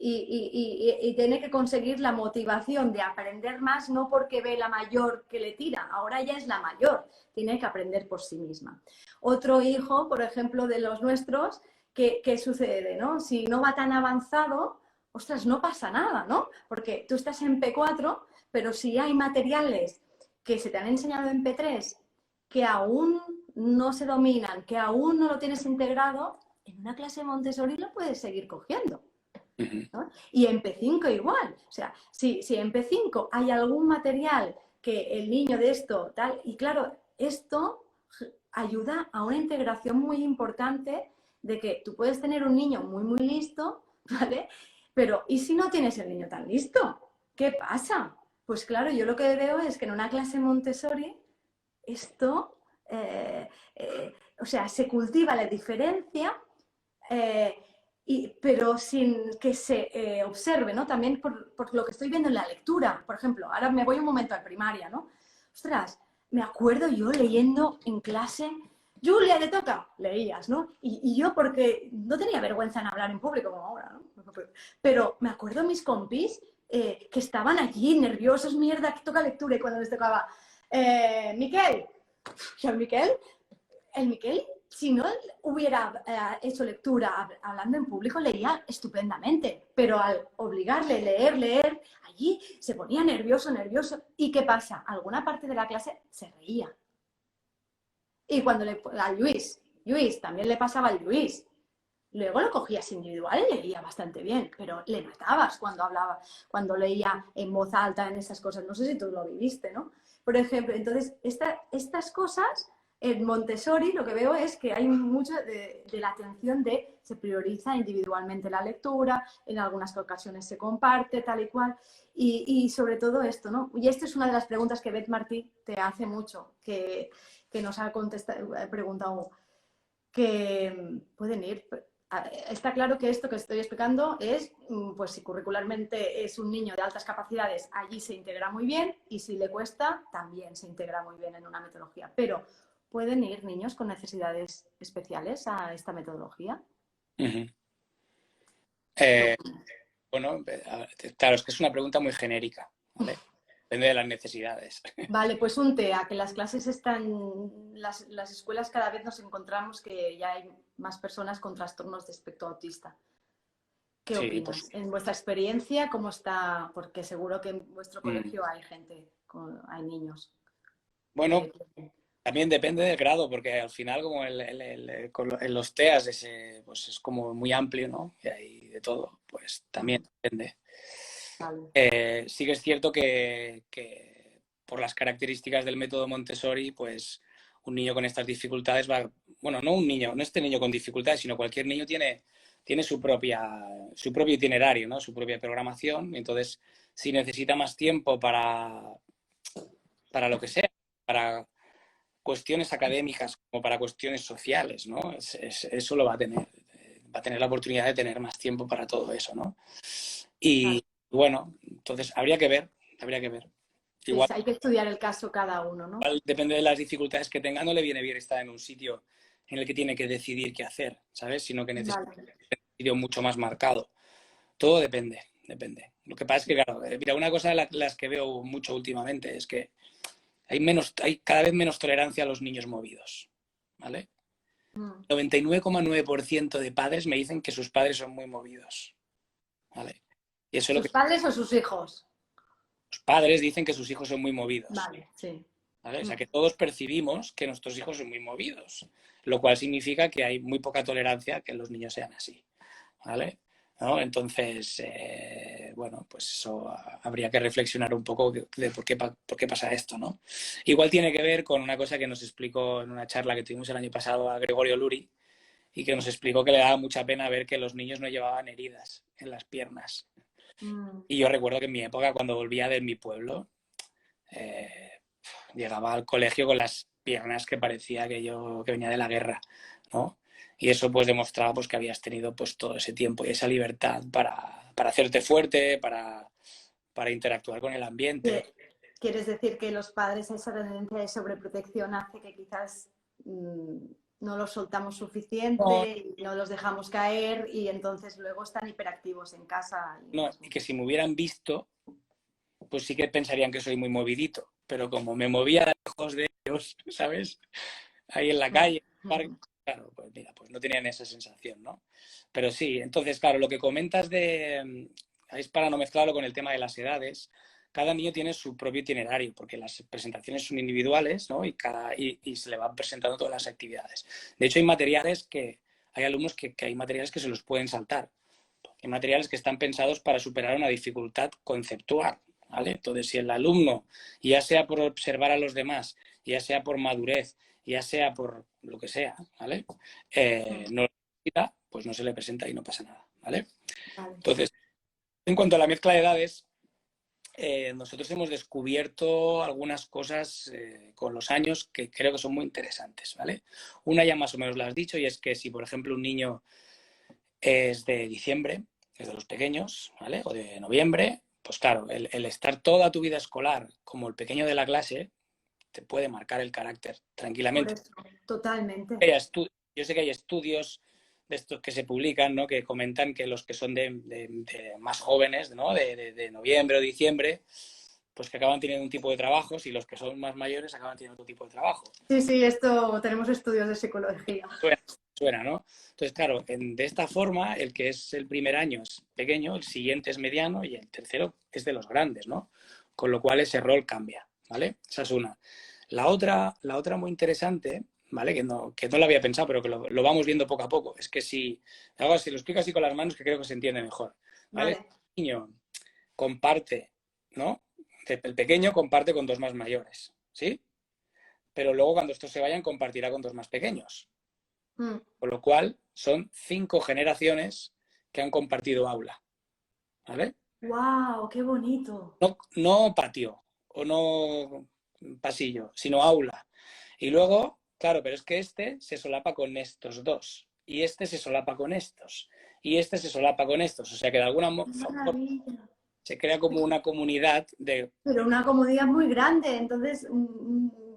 y tiene que conseguir la motivación de aprender más, no porque ve la mayor que le tira, ahora ella es la mayor, tiene que aprender por sí misma. Otro hijo, por ejemplo, de los nuestros, ¿qué sucede, no? Si no va tan avanzado, ostras, no pasa nada, ¿no? Porque tú estás en P4, pero si hay materiales que se te han enseñado en P3 que aún no se dominan, que aún no lo tienes integrado, en una clase de Montessori lo puedes seguir cogiendo. ¿no? Y en P5 igual. O sea, si en P5 hay algún material que el niño de esto, tal, y claro, esto ayuda a una integración muy importante de que tú puedes tener un niño muy, muy listo, ¿vale? Pero, ¿y si no tienes el niño tan listo? ¿Qué pasa? Pues claro, yo lo que veo es que en una clase Montessori esto, o sea, se cultiva la diferencia, pero sin que se observe, ¿no? También por lo que estoy viendo en la lectura, por ejemplo, ahora me voy un momento a primaria, ¿no? Ostras, me acuerdo yo leyendo en clase, Julia, le toca, leías, ¿no? Y yo porque no tenía vergüenza en hablar en público como ahora, ¿no? Pero me acuerdo mis compis que estaban allí nerviosos, mierda, que toca lectura, y cuando les tocaba, Miquel, y el Miquel, si no hubiera hecho lectura hablando en público, leía estupendamente, pero al obligarle a leer, allí se ponía nervioso. ¿Y qué pasa? Alguna parte de la clase se reía. Y cuando a Luis también le pasaba al Luis. Luego lo cogías individual y leía bastante bien, pero le matabas cuando hablaba, cuando leía en voz alta en esas cosas. No sé si tú lo viviste, ¿no? Por ejemplo, entonces, estas cosas, en Montessori lo que veo es que hay mucho de la atención se prioriza individualmente la lectura, en algunas ocasiones se comparte, tal y cual, y sobre todo esto, ¿no? Y esta es una de las preguntas que Beth Martí te hace mucho, que nos ha preguntado, que pueden ir. Está claro que esto que estoy explicando es, pues si curricularmente es un niño de altas capacidades, allí se integra muy bien, y si le cuesta, también se integra muy bien en una metodología. Pero ¿pueden ir niños con necesidades especiales a esta metodología? Bueno, claro, es que es una pregunta muy genérica, ¿vale? Depende de las necesidades. Vale, pues un TEA, que las clases están, las escuelas cada vez nos encontramos que ya hay más personas con trastornos de espectro autista. ¿Qué opinas? Pues, en vuestra experiencia, ¿cómo está? Porque seguro que en vuestro colegio hay gente, hay niños. Bueno, también depende del grado, porque al final como en los TEAs pues es como muy amplio, ¿no? Y hay de todo, pues también depende. Vale. Sí que es cierto que por las características del método Montessori, pues un niño con estas dificultades bueno, no un niño, no este niño con dificultades, sino cualquier niño tiene su propio itinerario, ¿no? Su propia programación. Entonces, si necesita más tiempo para lo que sea, para cuestiones académicas como para cuestiones sociales, ¿no? Eso lo va a tener. Va a tener la oportunidad de tener más tiempo para todo eso, ¿no? Y bueno, entonces habría que ver. Igual, sí, hay que estudiar el caso cada uno, ¿no? Igual, depende de las dificultades que tenga, no le viene bien estar en un sitio en el que tiene que decidir qué hacer, ¿sabes? Sino que necesita un sitio mucho más marcado. Todo depende. Lo que pasa es que, claro, mira, una cosa de las que veo mucho últimamente es que hay cada vez menos tolerancia a los niños movidos, ¿vale? 99,9% de padres me dicen que sus padres son muy movidos. ¿vale? Y eso es lo ¿Sus que padres o sus hijos? los padres dicen, que sus hijos son muy movidos. Vale, sí. ¿Vale? O sea, que todos percibimos que nuestros hijos son muy movidos, lo cual significa que hay muy poca tolerancia a que los niños sean así, ¿vale? ¿No? Entonces, bueno, pues eso habría que reflexionar un poco de por qué pasa esto, ¿no? Igual tiene que ver con una cosa que nos explicó en una charla que tuvimos el año pasado a Gregorio Luri, y que nos explicó que le daba mucha pena ver que los niños no llevaban heridas en las piernas. Y yo recuerdo que en mi época, cuando volvía de mi pueblo, eh, llegaba al colegio con las piernas que parecía que venía de la guerra, ¿no? Y eso pues demostraba pues que habías tenido pues todo ese tiempo y esa libertad para hacerte fuerte, para interactuar con el ambiente. ¿Quieres decir que los padres, esa tendencia de sobreprotección hace que quizás no los soltamos No, suficiente, y no los dejamos caer y entonces luego están hiperactivos en casa? no, y que si me hubieran visto, pues sí que pensarían que soy muy movidito, pero como me movía lejos de ellos, ¿sabes? Ahí en la calle, en el parque, claro, pues mira, pues no tenían esa sensación, ¿no? Pero sí, entonces, claro, lo que comentas es para no mezclarlo con el tema de las edades. Cada niño tiene su propio itinerario, porque las presentaciones son individuales, ¿no? Y se le van presentando todas las actividades. De hecho, hay alumnos que hay materiales que se los pueden saltar. Hay materiales que están pensados para superar una dificultad conceptual, ¿vale? Entonces, si el alumno, ya sea por observar a los demás, ya sea por madurez, ya sea por lo que sea, ¿vale? No lo necesita, pues no se le presenta y no pasa nada, ¿vale? Vale. Entonces, en cuanto a la mezcla de edades, nosotros hemos descubierto algunas cosas con los años que creo que son muy interesantes, ¿vale? Una ya más o menos la has dicho, y es que si, por ejemplo, un niño es de diciembre, es de los pequeños, ¿vale? O de noviembre, pues claro, el estar toda tu vida escolar como el pequeño de la clase te puede marcar el carácter Por tranquilamente. eso, totalmente. Yo sé que hay estudios de estos que se publican, ¿no? Que comentan que los que son de más jóvenes, ¿no? De noviembre o diciembre, pues que acaban teniendo un tipo de trabajos, y los que son más mayores acaban teniendo otro tipo de trabajo. Sí, sí, esto tenemos estudios de psicología. Suena, ¿no? Entonces, claro, de esta forma, el que es el primer año es pequeño, el siguiente es mediano y el tercero es de los grandes, ¿no? Con lo cual ese rol cambia, ¿vale? Esa es una. La otra muy interesante, ¿vale? Que no lo había pensado, pero que lo vamos viendo poco a poco, es que si lo explico así con las manos, que creo que se entiende mejor, ¿vale? Vale. El niño comparte, ¿no? El pequeño comparte con dos más mayores, ¿sí? Pero luego, cuando estos se vayan, compartirá con dos más pequeños. Con lo cual, son 5 generaciones que han compartido aula, ¿vale? ¡Wow! ¡Qué bonito! No patio o no pasillo, sino aula. Y luego, claro, pero es que este se solapa con estos dos, y este se solapa con estos, y este se solapa con estos. O sea que de alguna ¡Qué forma maravilla! se crea como una comunidad de... Pero una comodidad muy grande, entonces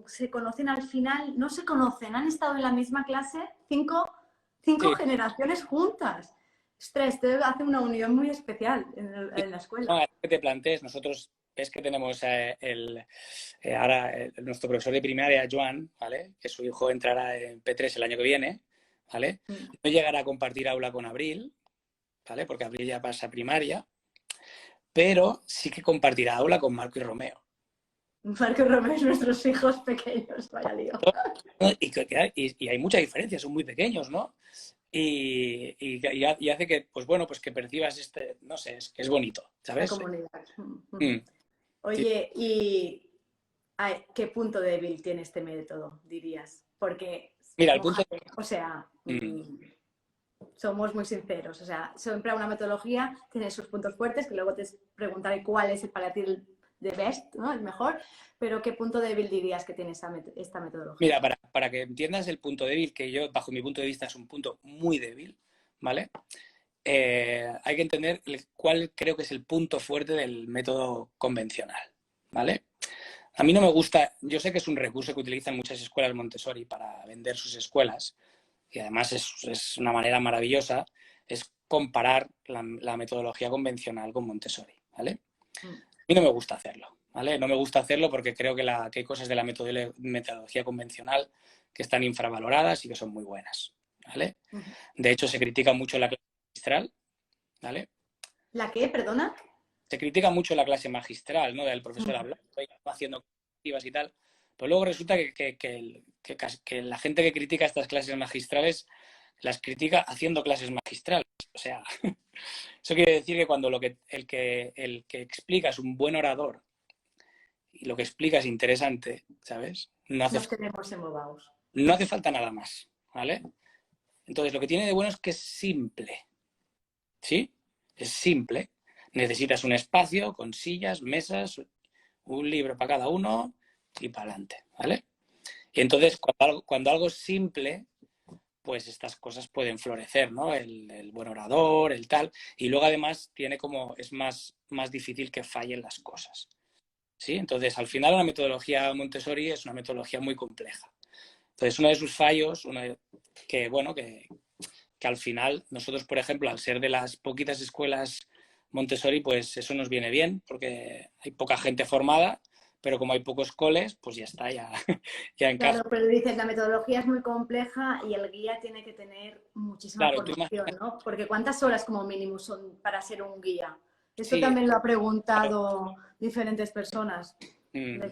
se conocen al final, no se conocen, han estado en la misma clase cinco Sí, generaciones juntas. Ostras, esto hace una unión muy especial sí. en la escuela. No, es que te plantees, nosotros es que tenemos ahora nuestro profesor de primaria, Joan, ¿vale? Que su hijo entrará en P3 el año que viene, ¿vale? No llegará a compartir aula con Abril, ¿vale? Porque Abril ya pasa a primaria, pero sí que compartirá aula con Marco y Romeo. Marco y Romeo, nuestros hijos pequeños, vaya lío. Y hay mucha diferencia, son muy pequeños, ¿no? Y hace que, pues bueno, pues que percibas no sé, es que es bonito, La ¿sabes? comunidad. Mm, sí. Oye, ¿y qué punto débil tiene este método, dirías? Porque, Mira, el punto... o sea, Mm, somos muy sinceros. O sea, siempre una metodología tiene sus puntos fuertes, que luego te preguntaré cuál es para ti el de best, ¿no? El mejor, pero ¿qué punto débil dirías que tiene esta metodología? Mira, para que entiendas el punto débil, que yo, bajo mi punto de vista, es un punto muy débil, ¿vale? Hay que entender cuál creo que es el punto fuerte del método convencional, ¿vale? A mí no me gusta, yo sé que es un recurso que utilizan muchas escuelas Montessori para vender sus escuelas, y además es una manera maravillosa, es comparar la metodología convencional con Montessori, ¿vale? Mm. A mí no me gusta hacerlo, ¿vale? No me gusta hacerlo porque creo que hay cosas de la metodología convencional que están infravaloradas y que son muy buenas, ¿vale? De hecho, se critica mucho la clase magistral, ¿vale? ¿La qué? Perdona. Se critica mucho la clase magistral, ¿no? Del profesor Mm. hablando, haciendo activas y tal, pero luego resulta que la gente que critica estas clases magistrales las critica haciendo clases magistrales. O sea, eso quiere decir que cuando el que explica es un buen orador y lo que explica es interesante, ¿sabes? Nos quedemos embobados. No hace falta nada más, ¿vale? Entonces, lo que tiene de bueno es que es simple, ¿sí? Es simple. Necesitas un espacio con sillas, mesas, un libro para cada uno y para adelante, ¿vale? Y entonces, cuando algo es simple, pues estas cosas pueden florecer, ¿no? El buen orador, el tal. Y luego, además, es más difícil que fallen las cosas, ¿sí? Entonces, al final, una metodología Montessori es una metodología muy compleja. Entonces, uno de sus fallos, que al final nosotros, por ejemplo, al ser de las poquitas escuelas Montessori, pues eso nos viene bien, porque hay poca gente formada, pero como hay pocos coles, pues ya está, ya encaja. Claro, pero dices, la metodología es muy compleja y el guía tiene que tener muchísima Claro, tú formación, imaginas, ¿no? Porque ¿cuántas horas como mínimo son para ser un guía? Esto sí, también lo ha claro. preguntado diferentes personas. Mm.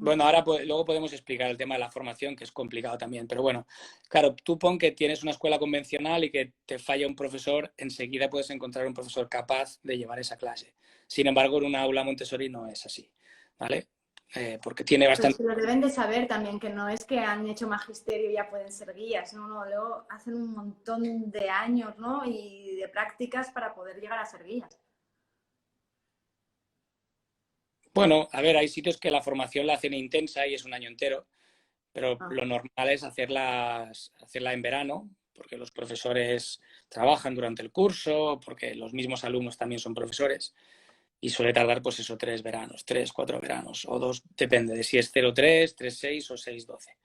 Bueno, ahora luego podemos explicar el tema de la formación, que es complicado también. Pero bueno, claro, tú pon que tienes una escuela convencional y que te falla un profesor, enseguida puedes encontrar un profesor capaz de llevar esa clase. Sin embargo, en una aula Montessori no es así, ¿vale? Porque tiene Pero bastante... si lo deben de saber también, que no es que han hecho magisterio y ya pueden ser guías, no, no, luego hacen un montón de años, ¿no? Y de prácticas para poder llegar a ser guías. Bueno, a ver, hay sitios que la formación la hacen intensa y es un año entero, pero Ah, lo normal es hacerla en verano, porque los profesores trabajan durante el curso, porque los mismos alumnos también son profesores. Y suele tardar, pues eso, 3 veranos, 3, 4 veranos, o 2, depende de si es 0,3, 3,6 o 6,12.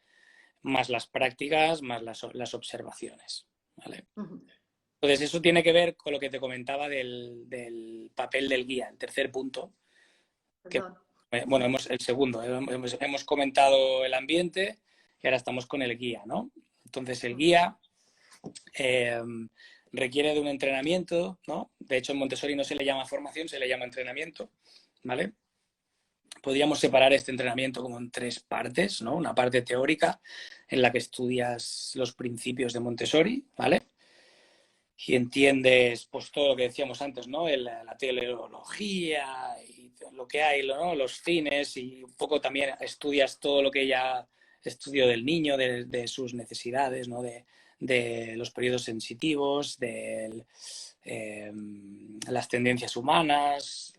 Más las prácticas, más las observaciones. ¿Vale? uh-huh. Entonces, eso tiene que ver con lo que te comentaba del papel del guía, el tercer punto. Que, Perdón. bueno, el segundo, hemos comentado el ambiente y ahora estamos con el guía, ¿no? Entonces, el guía eh, requiere de un entrenamiento, ¿no? De hecho, en Montessori no se le llama formación, se le llama entrenamiento, ¿vale? Podríamos separar este entrenamiento como en 3 partes, ¿no? Una parte teórica en la que estudias los principios de Montessori, ¿vale? Y entiendes pues todo lo que decíamos antes, ¿no? La teleología y lo que hay, ¿no? Los fines, y un poco también estudias todo lo que ya estudio del niño, de sus necesidades, ¿no? De los periodos sensitivos, de las tendencias humanas,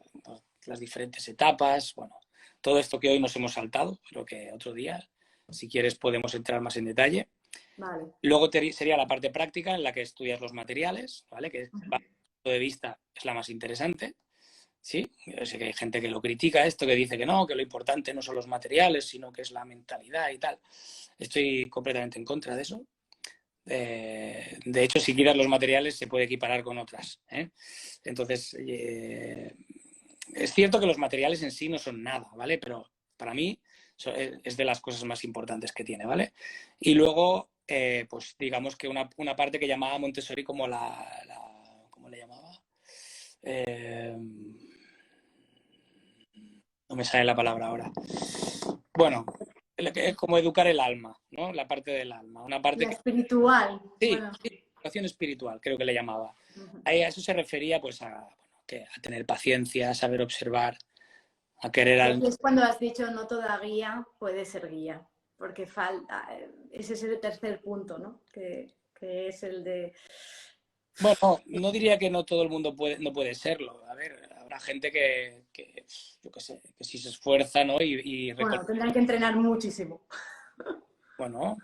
las diferentes etapas, bueno, todo esto que hoy nos hemos saltado, pero que otro día, si quieres, podemos entrar más en detalle. Vale. Luego sería la parte práctica en la que estudias los materiales, ¿vale? Que Uh-huh. bajo mi punto de vista es la más interesante, ¿sí? Yo sé que hay gente que lo critica esto, que dice que no, que lo importante no son los materiales, sino que es la mentalidad y tal. Estoy completamente en contra de eso. De hecho, si quitas los materiales se puede equiparar con otras, ¿eh? Entonces, es cierto que los materiales en sí no son nada, ¿vale? Pero para mí es de las cosas más importantes que tiene, ¿vale? Y luego, pues digamos que una parte que llamaba Montessori como ¿cómo le llamaba? Eh, no me sale la palabra ahora. Bueno, es como educar el alma, ¿no? La parte del alma. Una parte La que... espiritual, Sí, bueno. sí, educación espiritual, creo que le llamaba. Uh-huh. Ahí a eso se refería, pues, a tener paciencia, a saber observar, a querer Y al... aquí es cuando has dicho no toda guía puede ser guía, porque falta, ese es el tercer punto, ¿no? Que es el de... Bueno, no diría que no todo el mundo no puede serlo. A ver, habrá gente yo qué sé, que si se esfuerza, ¿no? Y Bueno, tendrán que entrenar muchísimo. bueno,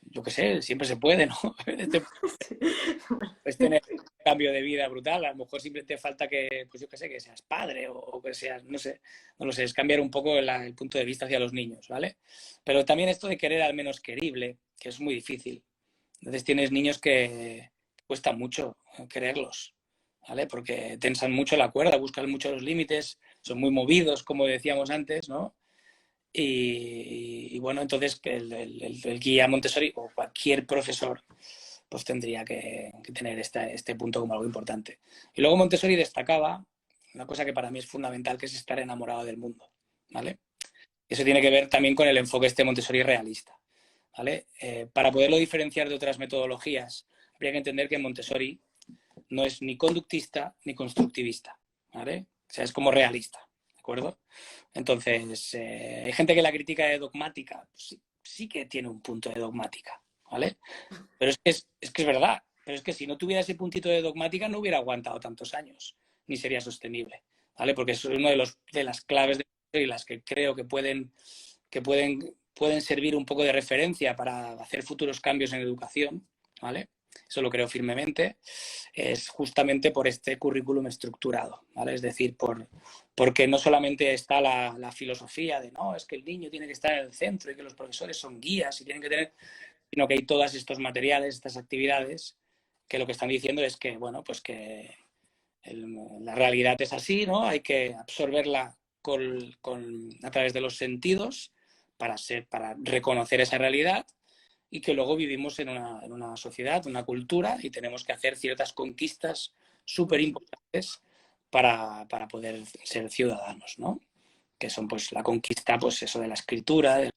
yo qué sé, siempre se puede, ¿no? Sí. Puedes tener un cambio de vida brutal. A lo mejor siempre te falta que, pues yo qué sé, que seas padre o que seas, no sé, no lo sé, es cambiar un poco el punto de vista hacia los niños, ¿vale? Pero también esto de querer al menos querible, que es muy difícil. Entonces tienes niños que cuesta mucho quererlos, ¿vale? Porque tensan mucho la cuerda, buscan mucho los límites, son muy movidos, como decíamos antes, ¿no? Y bueno, entonces el guía Montessori o cualquier profesor pues tendría que tener este punto como algo importante. Y luego Montessori destacaba una cosa que para mí es fundamental, que es estar enamorado del mundo, ¿vale? Eso tiene que ver también con el enfoque Montessori realista, ¿vale? Para poderlo diferenciar de otras metodologías, habría que entender que Montessori no es ni conductista ni constructivista, ¿vale? O sea, es como realista, ¿de acuerdo? Entonces, hay gente que la critica de dogmática, pues sí que tiene un punto de dogmática, ¿vale? Pero es verdad, pero es que si no tuviera ese puntito de dogmática no hubiera aguantado tantos años, ni sería sostenible, ¿vale? Porque es una de las claves de las que creo que pueden servir un poco de referencia para hacer futuros cambios en educación, ¿vale? Eso lo creo firmemente, es justamente por este currículum estructurado, ¿vale? Es decir, porque no solamente está la filosofía de no, es que el niño tiene que estar en el centro y que los profesores son guías y tienen que tener, sino que hay todos estos materiales, estas actividades, que lo que están diciendo es que, bueno, pues que la realidad es así, ¿no? Hay que absorberla a través de los sentidos para reconocer esa realidad y que luego vivimos en una sociedad, una cultura y tenemos que hacer ciertas conquistas súper importantes para poder ser ciudadanos, ¿no? Que son pues la conquista, pues eso de la escritura.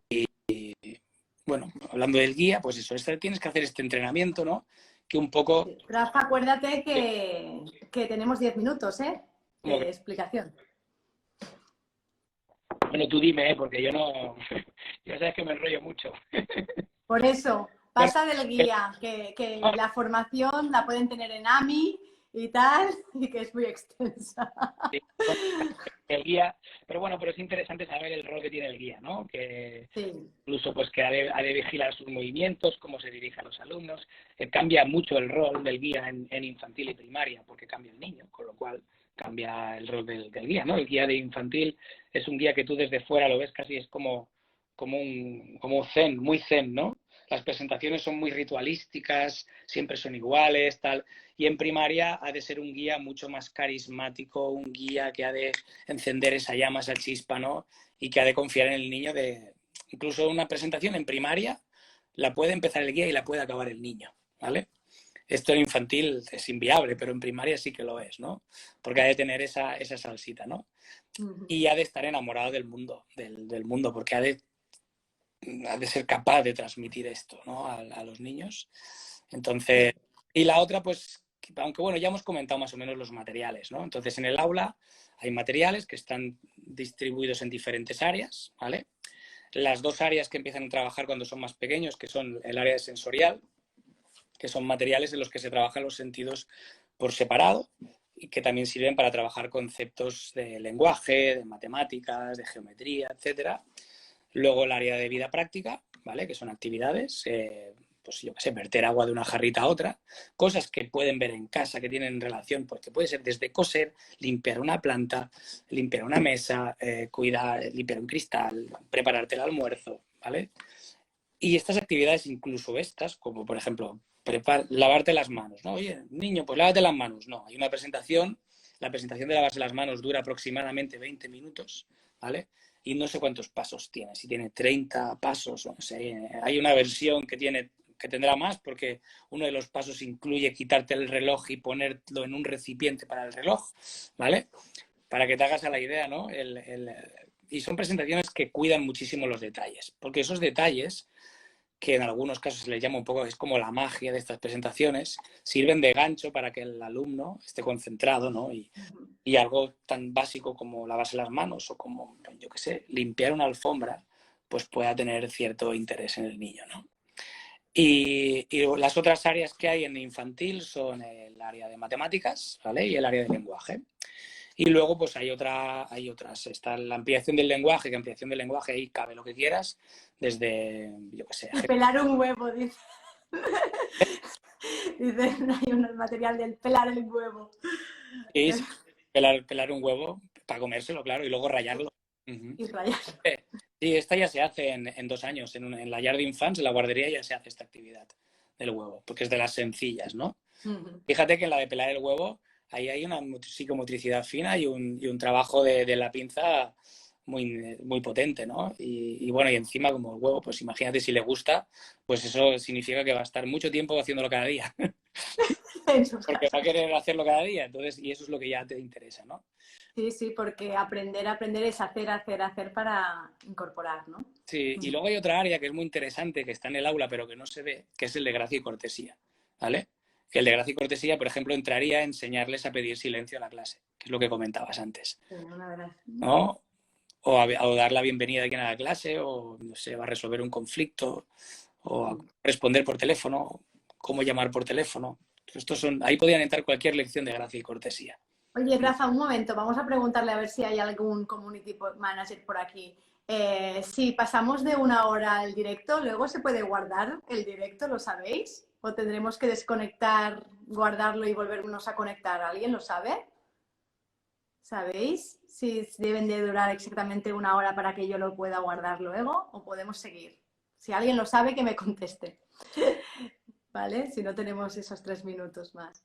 Y bueno, hablando del guía, pues eso, tienes que hacer este entrenamiento, ¿no? Que un poco... Rafa, acuérdate que tenemos 10 minutos, ¿eh? Como que, De explicación. bueno, tú dime, porque yo no... Ya sabes que me enrollo mucho. Por eso, Bueno, pasa del guía, que la formación la pueden tener en AMI y tal, y que es muy extensa. bueno, el guía, pero bueno, pero es interesante saber el rol que tiene el guía, ¿no? Que Sí. incluso pues que ha de vigilar sus movimientos, cómo se dirige a los alumnos. Cambia mucho el rol del guía en infantil y primaria, porque cambia el niño, con lo cual cambia el rol del guía, ¿no? El guía de infantil es un guía que tú desde fuera lo ves casi es como un zen, muy zen, ¿no? Las presentaciones son muy ritualísticas, siempre son iguales, tal. Y en primaria ha de ser un guía mucho más carismático, un guía que ha de encender esa llama, esa chispa, ¿no? Y que ha de confiar en el niño incluso una presentación en primaria la puede empezar el guía y la puede acabar el niño, ¿vale? Esto en infantil es inviable, pero en primaria sí que lo es, ¿no? Porque ha de tener esa salsita, ¿no? Y ha de estar enamorado del mundo, del mundo, porque ha de ser capaz de transmitir esto, ¿no? A los niños. Entonces, y la otra, pues, aunque bueno, ya hemos comentado más o menos los materiales, ¿no? Entonces, en el aula hay materiales que están distribuidos en diferentes áreas, ¿vale? Las dos áreas que empiezan a trabajar cuando son más pequeños, que son el área sensorial, que son materiales en los que se trabajan los sentidos por separado y que también sirven para trabajar conceptos de lenguaje, de matemáticas, de geometría, etcétera. Luego el área de vida práctica, ¿vale? Que son actividades, pues yo qué sé, verter agua de una jarrita a otra, cosas que pueden ver en casa, que tienen relación, porque puede ser desde coser, limpiar una planta, limpiar una mesa, limpiar un cristal, prepararte el almuerzo, ¿vale? Y estas actividades, incluso estas, como por ejemplo, lavarte las manos, ¿no? Oye, niño, pues lávate las manos. No, hay una presentación, la presentación de lavarse las manos dura aproximadamente 20 minutos, ¿vale? Y no sé cuántos pasos tiene, si tiene 30 pasos, no sé, hay una versión que tendrá más porque uno de los pasos incluye quitarte el reloj y ponerlo en un recipiente para el reloj, ¿vale? Para que te hagas a la idea, ¿no? Y son presentaciones que cuidan muchísimo los detalles, porque esos detalles, que en algunos casos se les llama un poco, es como la magia de estas presentaciones, sirven de gancho para que el alumno esté concentrado, ¿no? Y algo tan básico como lavarse las manos o como, yo qué sé, limpiar una alfombra, pues pueda tener cierto interés en el niño, ¿no? Y las otras áreas que hay en infantil son el área de matemáticas, ¿vale? Y el área de lenguaje. Y luego, pues hay otras. Está la ampliación del lenguaje, que ampliación del lenguaje ahí cabe lo que quieras, desde, yo qué sé. Y pelar un huevo, dice. Dicen, hay un material del pelar el huevo. Sí, sí, pelar un huevo para comérselo, claro, y luego rayarlo. Uh-huh. Y rayar. Sí, esta ya se hace en 2 años. En la Llar d'Infants, en la guardería, ya se hace esta actividad del huevo, porque es de las sencillas, ¿no? Fíjate que en la de pelar el huevo, ahí hay una psicomotricidad fina y un trabajo de la pinza muy potente, ¿no? Y bueno, y encima como el huevo, pues imagínate si le gusta, pues eso significa que va a estar mucho tiempo haciéndolo cada día, En su porque va caso. a querer hacerlo cada día, entonces, y eso es lo que ya te interesa, ¿no? Sí, sí, porque aprender es hacer para incorporar, ¿no? Sí, y luego hay otra área que es muy interesante, que está en el aula, pero que no se ve, que es el de gracia y cortesía, ¿vale? Que el de gracia y cortesía, por ejemplo, entraría a enseñarles a pedir silencio a la clase, que es lo que comentabas antes, Sí, una verdad. ¿no? O dar la bienvenida a alguien a la clase, o no sé, va a resolver un conflicto, o a responder por teléfono, cómo llamar por teléfono. Ahí podrían entrar cualquier lección de gracia y cortesía. Oye, Rafa, un momento, vamos a preguntarle a ver si hay algún community manager por aquí. Si pasamos de 1 hora al directo, ¿luego se puede guardar el directo, lo sabéis? ¿O tendremos que desconectar, guardarlo y volvernos a conectar? ¿Alguien lo sabe? ¿Sabéis si deben de durar exactamente 1 hora para que yo lo pueda guardar luego o podemos seguir? Si alguien lo sabe, que me conteste. ¿Vale? Si no tenemos esos 3 minutos más.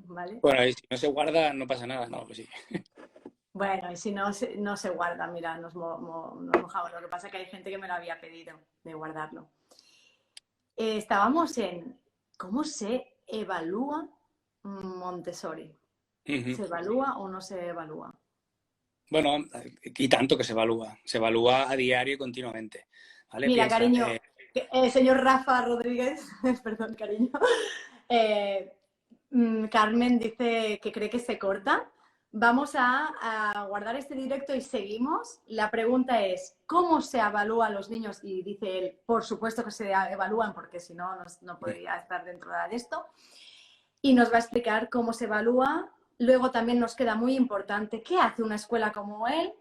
¿Vale? Bueno, y si no se guarda, no pasa nada, no, pues sí. Bueno, y si no, no se guarda, mira, nos mojamos. Lo que pasa es que hay gente que me lo había pedido de guardarlo. Estábamos en cómo se evalúa Montessori. ¿Se evalúa o no se evalúa? Bueno, y tanto que se evalúa a diario y continuamente, ¿vale? Mira, Piensa, cariño, señor Rafa Rodríguez, perdón, cariño, eh, Carmen dice que cree que se corta. Vamos a guardar este directo y seguimos. La pregunta es, ¿cómo se evalúa a los niños? Y dice él, por supuesto que se evalúan, porque si no, no podría estar dentro de esto. Y nos va a explicar cómo se evalúa. Luego también nos queda muy importante, ¿qué hace una escuela como él?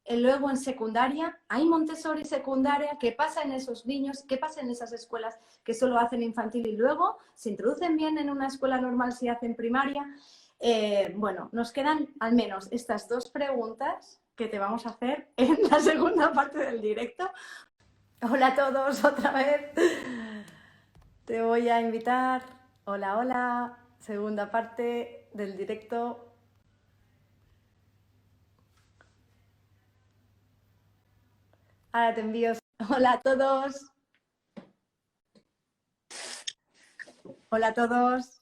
Luego en secundaria, ¿hay Montessori secundaria? ¿Qué pasa en esos niños? ¿Qué pasa en esas escuelas que solo hacen infantil y luego se introducen bien en una escuela normal si hacen primaria? Bueno, nos quedan al menos estas 2 preguntas que te vamos a hacer en la segunda parte del directo. Hola a todos otra vez. Te voy a invitar. Hola, hola. Segunda parte del directo. Ahora te envío. Hola a todos. Hola a todos.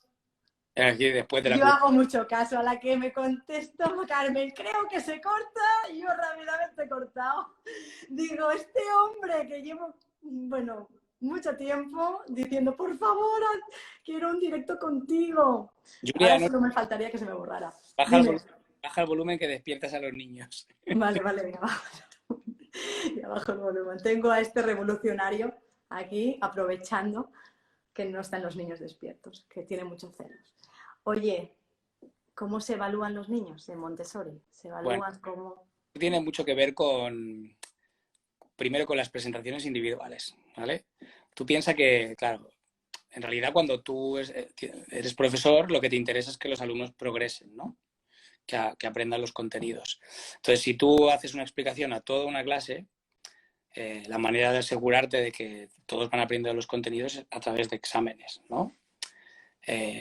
aquí después de la Yo hago mucho caso a la que me contesto, Carmen, creo que se corta, y yo rápidamente he cortado. Digo, este hombre que llevo, bueno, mucho tiempo diciendo, por favor, quiero un directo contigo. Julia, Ahora no, solo me faltaría que se me borrara. baja el Dime. volumen, baja el volumen que despiertas a los niños. Vale, vale, venga, bajo. Ya bajo el volumen. Tengo a este revolucionario aquí aprovechando que no están los niños despiertos, que tiene muchos celos. Oye, ¿cómo se evalúan los niños en Montessori? ¿Se Bueno, evalúan como...? tiene mucho que ver primero con las presentaciones individuales, ¿vale? Tú piensas que, claro, en realidad cuando tú eres profesor, lo que te interesa es que los alumnos progresen, ¿no? Que aprendan los contenidos. Entonces, si tú haces una explicación a toda una clase, la manera de asegurarte de que todos van a aprender los contenidos es a través de exámenes, ¿no?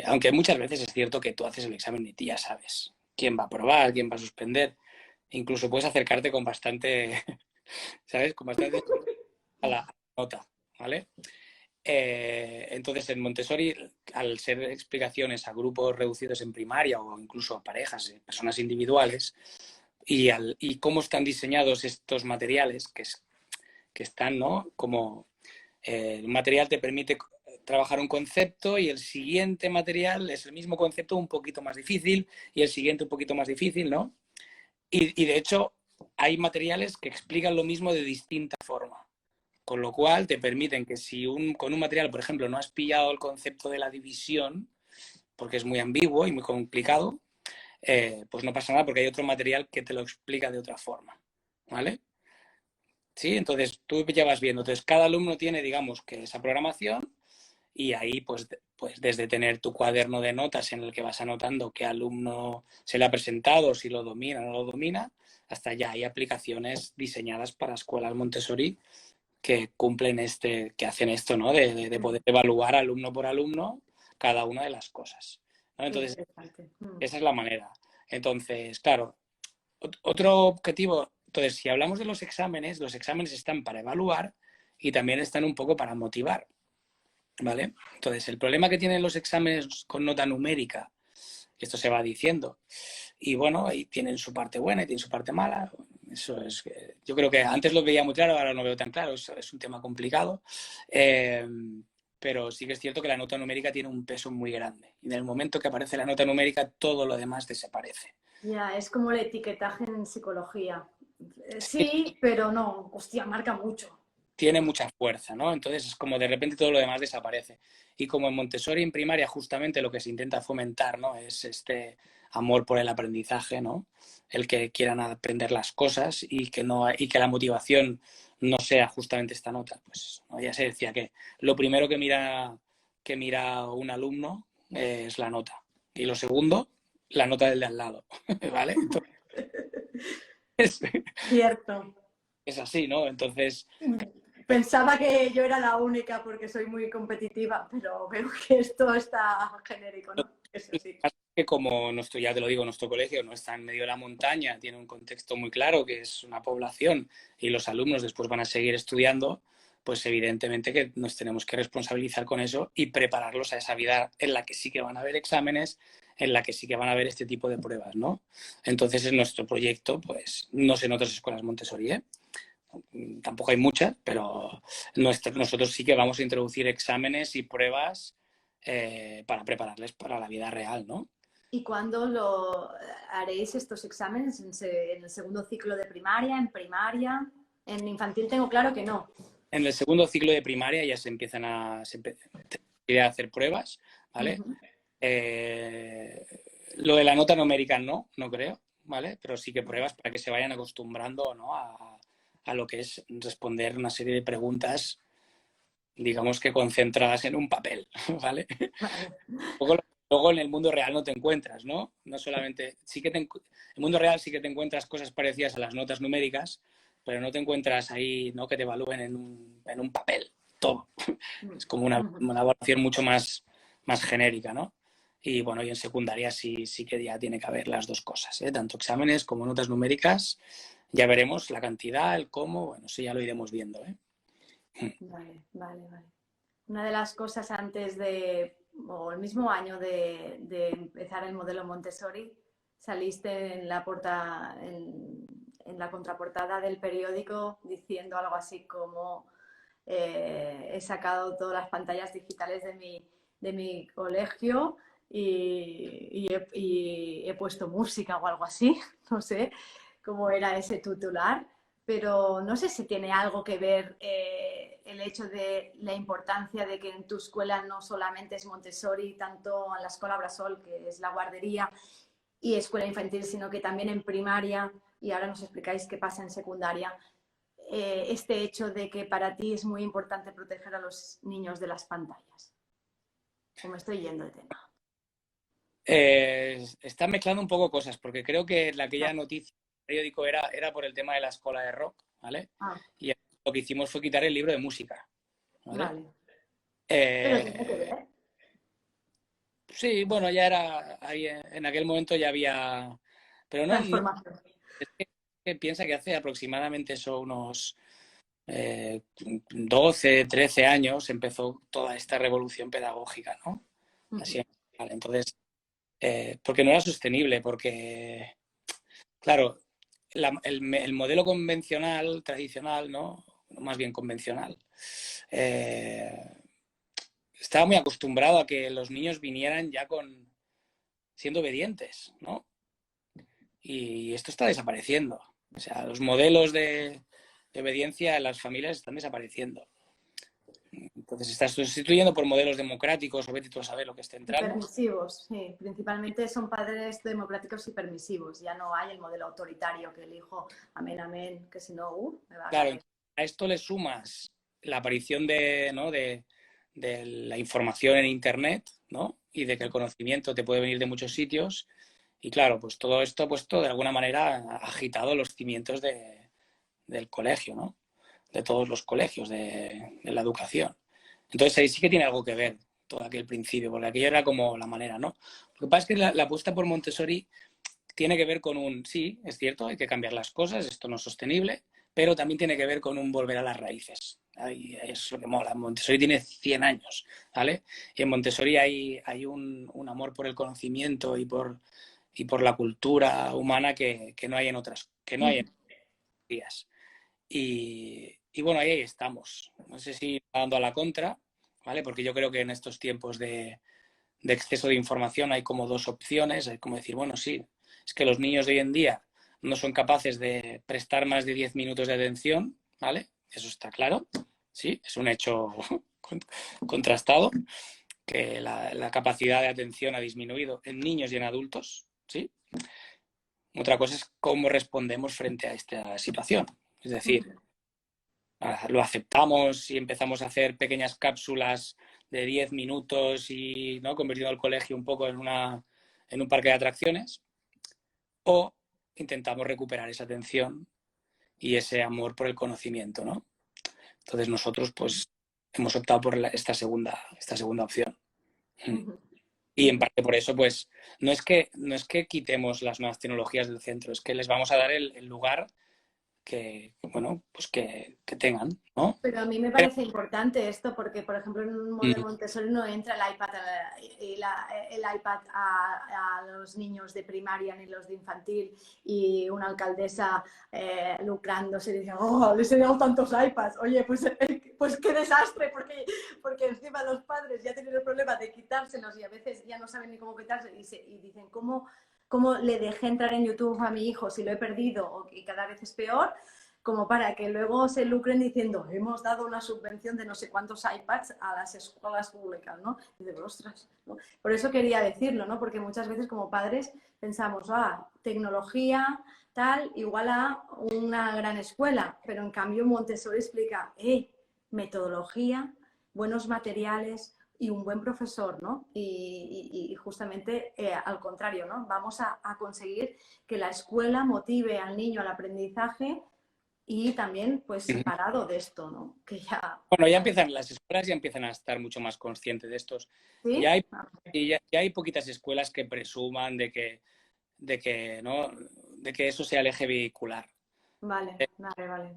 Aunque muchas veces es cierto que tú haces el examen y tú ya sabes quién va a aprobar, quién va a suspender. Incluso puedes acercarte con bastante, ¿sabes? Con bastante a la nota, ¿vale? Entonces, en Montessori, al ser explicaciones a grupos reducidos en primaria o incluso a parejas, personas individuales, y cómo están diseñados estos materiales, que están, ¿no? Como un material te permite trabajar un concepto y el siguiente material es el mismo concepto un poquito más difícil y el siguiente un poquito más difícil, ¿no? Y de hecho, hay materiales que explican lo mismo de distinta forma. Con lo cual te permiten que si con un material, por ejemplo, no has pillado el concepto de la división, porque es muy ambiguo y muy complicado, pues no pasa nada porque hay otro material que te lo explica de otra forma. ¿Vale? Sí, entonces tú ya vas viendo. Entonces cada alumno tiene, digamos, que esa programación y ahí pues desde tener tu cuaderno de notas en el que vas anotando qué alumno se le ha presentado, si lo domina o no lo domina, hasta ya hay aplicaciones diseñadas para escuelas Montessori que cumplen que hacen esto, ¿no? De poder evaluar alumno por alumno cada una de las cosas, ¿no? Qué Entonces, interesante. esa es la manera. Entonces, claro, otro objetivo Entonces, si hablamos de los exámenes están para evaluar y también están un poco para motivar, ¿vale? Entonces, el problema que tienen los exámenes con nota numérica, esto se va diciendo, y bueno, ahí tienen su parte buena y tienen su parte mala. Eso es, yo creo que antes lo veía muy claro, ahora no lo veo tan claro, es un tema complicado. Pero sí que es cierto que la nota numérica tiene un peso muy grande. Y en el momento que aparece la nota numérica, todo lo demás desaparece. Ya, es como el etiquetaje en psicología. Sí, pero no, hostia, marca mucho. Tiene mucha fuerza, ¿no? Entonces es como de repente todo lo demás desaparece. Y como en Montessori en primaria justamente lo que se intenta fomentar, ¿no? Es este amor por el aprendizaje, ¿no? El que quieran aprender las cosas y que no y que la motivación no sea justamente esta nota. Pues ¿no? Ya se decía que lo primero que mira un alumno es la nota. Y lo segundo, la nota del de al lado. ¿Vale? Entonces, Cierto. es así, ¿no? Entonces, Pensaba que yo era la única porque soy muy competitiva, pero veo que esto está genérico, ¿no? Eso sí. que como nuestro, ya te lo digo, nuestro colegio no está en medio de la montaña, tiene un contexto muy claro que es una población y los alumnos después van a seguir estudiando, pues evidentemente que nos tenemos que responsabilizar con eso y prepararlos a esa vida en la que sí que van a haber exámenes, en la que sí que van a haber este tipo de pruebas, ¿no? Entonces en nuestro proyecto, pues no sé en otras escuelas Montessori, ¿eh? Tampoco hay muchas, pero nosotros sí que vamos a introducir exámenes y pruebas para prepararles para la vida real, ¿no? ¿Y cuándo lo haréis estos exámenes? ¿En el segundo ciclo de primaria, en primaria? En infantil tengo claro que no. En el segundo ciclo de primaria ya se empiezan a hacer pruebas, ¿vale? Ujú. Lo de la nota numérica no creo, ¿vale? Pero sí que pruebas para que se vayan acostumbrando, ¿no? a lo que es responder una serie de preguntas, digamos que concentradas en un papel, ¿vale? Vale. Luego en el mundo real no te encuentras, ¿no? No solamente, en el mundo real sí que te encuentras cosas parecidas a las notas numéricas, pero no te encuentras ahí, ¿no? Que te evalúen en un papel, todo. Es como una evaluación mucho más genérica, ¿no? Y bueno, y en secundaria sí que ya tiene que haber las dos cosas, ¿eh? Tanto exámenes como notas numéricas. Ya veremos la cantidad, el cómo, bueno, eso ya lo iremos viendo, ¿eh? Vale, vale, vale. Una de las cosas antes de, o el mismo año de empezar el modelo Montessori, saliste en la contraportada del periódico diciendo algo así como he sacado todas las pantallas digitales de mi colegio y he puesto música o algo así, no sé cómo era ese titular, pero no sé si tiene algo que ver el hecho de la importancia de que en tu escuela no solamente es Montessori, tanto en la escuela Brasol, que es la guardería, y escuela infantil, sino que también en primaria, y ahora nos explicáis qué pasa en secundaria, este hecho de que para ti es muy importante proteger a los niños de las pantallas. O me estoy yendo de tema. Está mezclando un poco cosas, porque creo que aquella noticia del periódico era por el tema de la escuela de rock, ¿vale? Ah, Y lo que hicimos fue quitar el libro de música, ¿vale? vale. Pero tiene que Eh, ver. sí, bueno, ya era, ahí en aquel momento ya había, pero no Transformación. es que piensa que hace aproximadamente eso unos 12, 13 años empezó toda esta revolución pedagógica, ¿no? Así, vale, entonces, porque no era sostenible, porque claro, el modelo convencional, tradicional, ¿no? Más bien convencional, eh, estaba muy acostumbrado a que los niños vinieran ya siendo obedientes, ¿no? Y esto está desapareciendo. O sea, los modelos de obediencia en las familias están desapareciendo. Entonces se está sustituyendo por modelos democráticos, o vete tú a saber lo que está Y entrando. permisivos, sí. Principalmente son padres democráticos y permisivos. Ya no hay el modelo autoritario que elijo, amén, amén, que si no, me va a Claro, caer. a esto le sumas la aparición ¿no? de la información en Internet, ¿no? Y de que el conocimiento te puede venir de muchos sitios. Y claro, pues todo esto ha puesto de alguna manera ha agitado los cimientos del colegio, ¿no? De todos los colegios, de la educación. Entonces ahí sí que tiene algo que ver todo aquel principio, porque aquello era como la manera, ¿no? Lo que pasa es que la apuesta por Montessori tiene que ver con sí, es cierto, hay que cambiar las cosas, esto no es sostenible, pero también tiene que ver con un volver a las raíces. Ahí es lo que mola. Montessori tiene 100 años, ¿vale? Y en Montessori hay un amor por el conocimiento y por la cultura humana que no hay en otras, que no hay en días. Y bueno, ahí estamos. No sé si dando a la contra, ¿vale? Porque yo creo que en estos tiempos de exceso de información hay como dos opciones. Hay como decir, bueno, sí, es que los niños de hoy en día no son capaces de prestar más de 10 minutos de atención, ¿vale? Eso está claro, sí, es un hecho contrastado, que la capacidad de atención ha disminuido en niños y en adultos, ¿sí? Otra cosa es cómo respondemos frente a esta situación. Es decir, lo aceptamos y empezamos a hacer pequeñas cápsulas de 10 minutos y, ¿no?, convirtiendo el colegio un poco en un parque de atracciones, o intentamos recuperar esa atención y ese amor por el conocimiento, ¿no? Entonces nosotros pues hemos optado por esta segunda opción. Y en parte por eso, pues, no es que quitemos las nuevas tecnologías del centro, es que les vamos a dar el lugar que, bueno, pues que tengan, ¿no? Pero a mí me parece importante esto porque, por ejemplo, en un modelo Montessori no entra el iPad, a los niños de primaria ni los de infantil, y una alcaldesa lucrándose y diciendo, oh, les he dado tantos iPads. Oye, pues qué desastre, porque encima los padres ya tienen el problema de quitárselos y a veces ya no saben ni cómo quitarse y dicen, ¿cómo le dejé entrar en YouTube a mi hijo si lo he perdido y cada vez es peor? Como para que luego se lucren diciendo, hemos dado una subvención de no sé cuántos iPads a las escuelas públicas, ¿no? Y digo, ostras, ¿no? Por eso quería decirlo, ¿no? Porque muchas veces como padres pensamos, tecnología, tal, igual a una gran escuela, pero en cambio Montessori explica, metodología, buenos materiales y un buen profesor, ¿no? Y justamente al contrario, ¿no? Vamos a conseguir que la escuela motive al niño al aprendizaje y también, pues, separado de esto, ¿no? Que ya... Bueno, las escuelas ya empiezan a estar mucho más conscientes de estos. ¿Sí? Ya hay poquitas escuelas que presuman de que, ¿no?, de que eso sea el eje vehicular. Vale. Me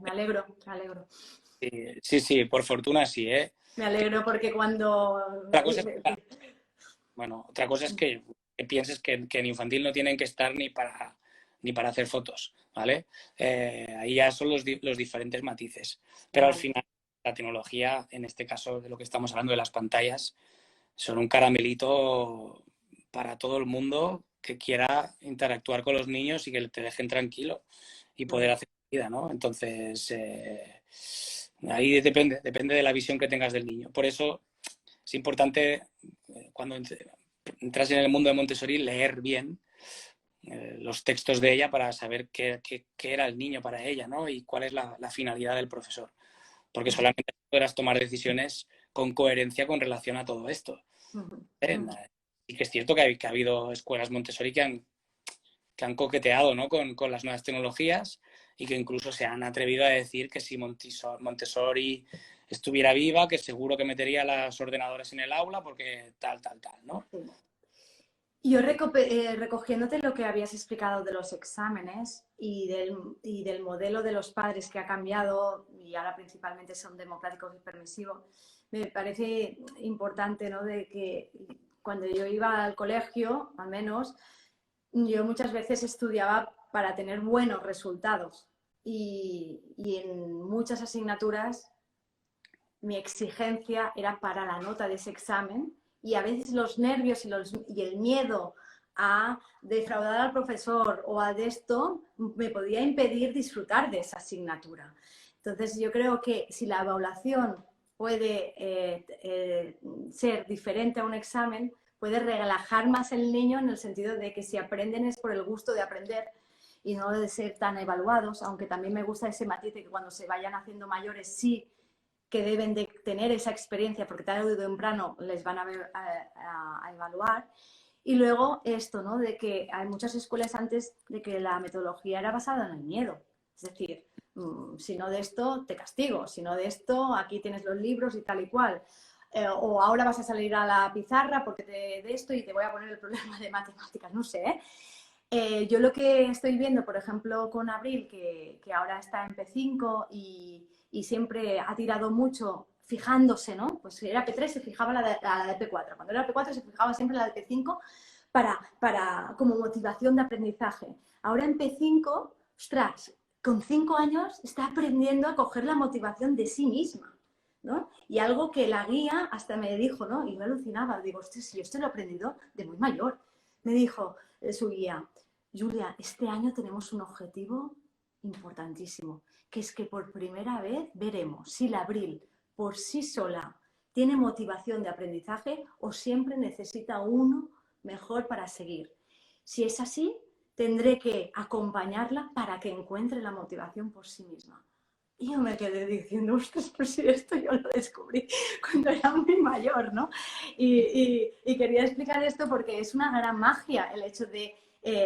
alegro. Sí, por fortuna sí, ¿eh? Me alegro porque cuando... Otra cosa es que pienses que en infantil no tienen que estar ni para hacer fotos, ¿vale? Ahí ya son los diferentes matices. Pero al final, la tecnología, en este caso de lo que estamos hablando de las pantallas, son un caramelito para todo el mundo que quiera interactuar con los niños y que te dejen tranquilo y poder hacer vida, ¿no? Entonces, ahí depende de la visión que tengas del niño. Por eso es importante, cuando entras en el mundo de Montessori, leer bien los textos de ella para saber qué era el niño para ella, ¿no? Y cuál es la finalidad del profesor. Porque solamente podrás tomar decisiones con coherencia con relación a todo esto. Y que es cierto que ha habido escuelas Montessori que han coqueteado, ¿no?, con las nuevas tecnologías, y que incluso se han atrevido a decir que si Montessori estuviera viva, que seguro que metería las ordenadores en el aula porque tal, ¿no? Yo recogiéndote lo que habías explicado de los exámenes y del modelo de los padres que ha cambiado y ahora principalmente son democráticos y permisivos, me parece importante, ¿no?, de que cuando yo iba al colegio, al menos, yo muchas veces estudiaba para tener buenos resultados y en muchas asignaturas mi exigencia era para la nota de ese examen, y a veces los nervios y el miedo a defraudar al profesor o a de esto me podía impedir disfrutar de esa asignatura. Entonces yo creo que si la evaluación puede ser diferente a un examen, puede relajar más el niño en el sentido de que si aprenden es por el gusto de aprender y no de ser tan evaluados, aunque también me gusta ese matiz de que cuando se vayan haciendo mayores sí que deben de tener esa experiencia porque tarde o temprano les van a evaluar. Y luego esto, ¿no?, de que hay muchas escuelas antes de que la metodología era basada en el miedo. Es decir, si no de esto, te castigo. Si no de esto, aquí tienes los libros y tal y cual. O ahora vas a salir a la pizarra porque de esto y te voy a poner el problema de matemáticas. No sé, ¿eh? Yo lo que estoy viendo, por ejemplo, con Abril, que ahora está en P5 y siempre ha tirado mucho fijándose, ¿no? Pues si era P3 se fijaba a la de P4. Cuando era P4 se fijaba siempre la de P5 como motivación de aprendizaje. Ahora en P5, ostras, con 5 años está aprendiendo a coger la motivación de sí misma, ¿no? Y algo que la guía hasta me dijo, ¿no? Y me alucinaba, digo, ostras, si yo esto lo he aprendido de muy mayor. Me dijo su guía, Julia, este año tenemos un objetivo importantísimo, que es que por primera vez veremos si la Abril por sí sola tiene motivación de aprendizaje o siempre necesita uno mejor para seguir. Si es así, tendré que acompañarla para que encuentre la motivación por sí misma. Y yo me quedé diciendo, ostras, pues si esto yo lo descubrí cuando era muy mayor, ¿no? Y quería explicar esto porque es una gran magia el hecho de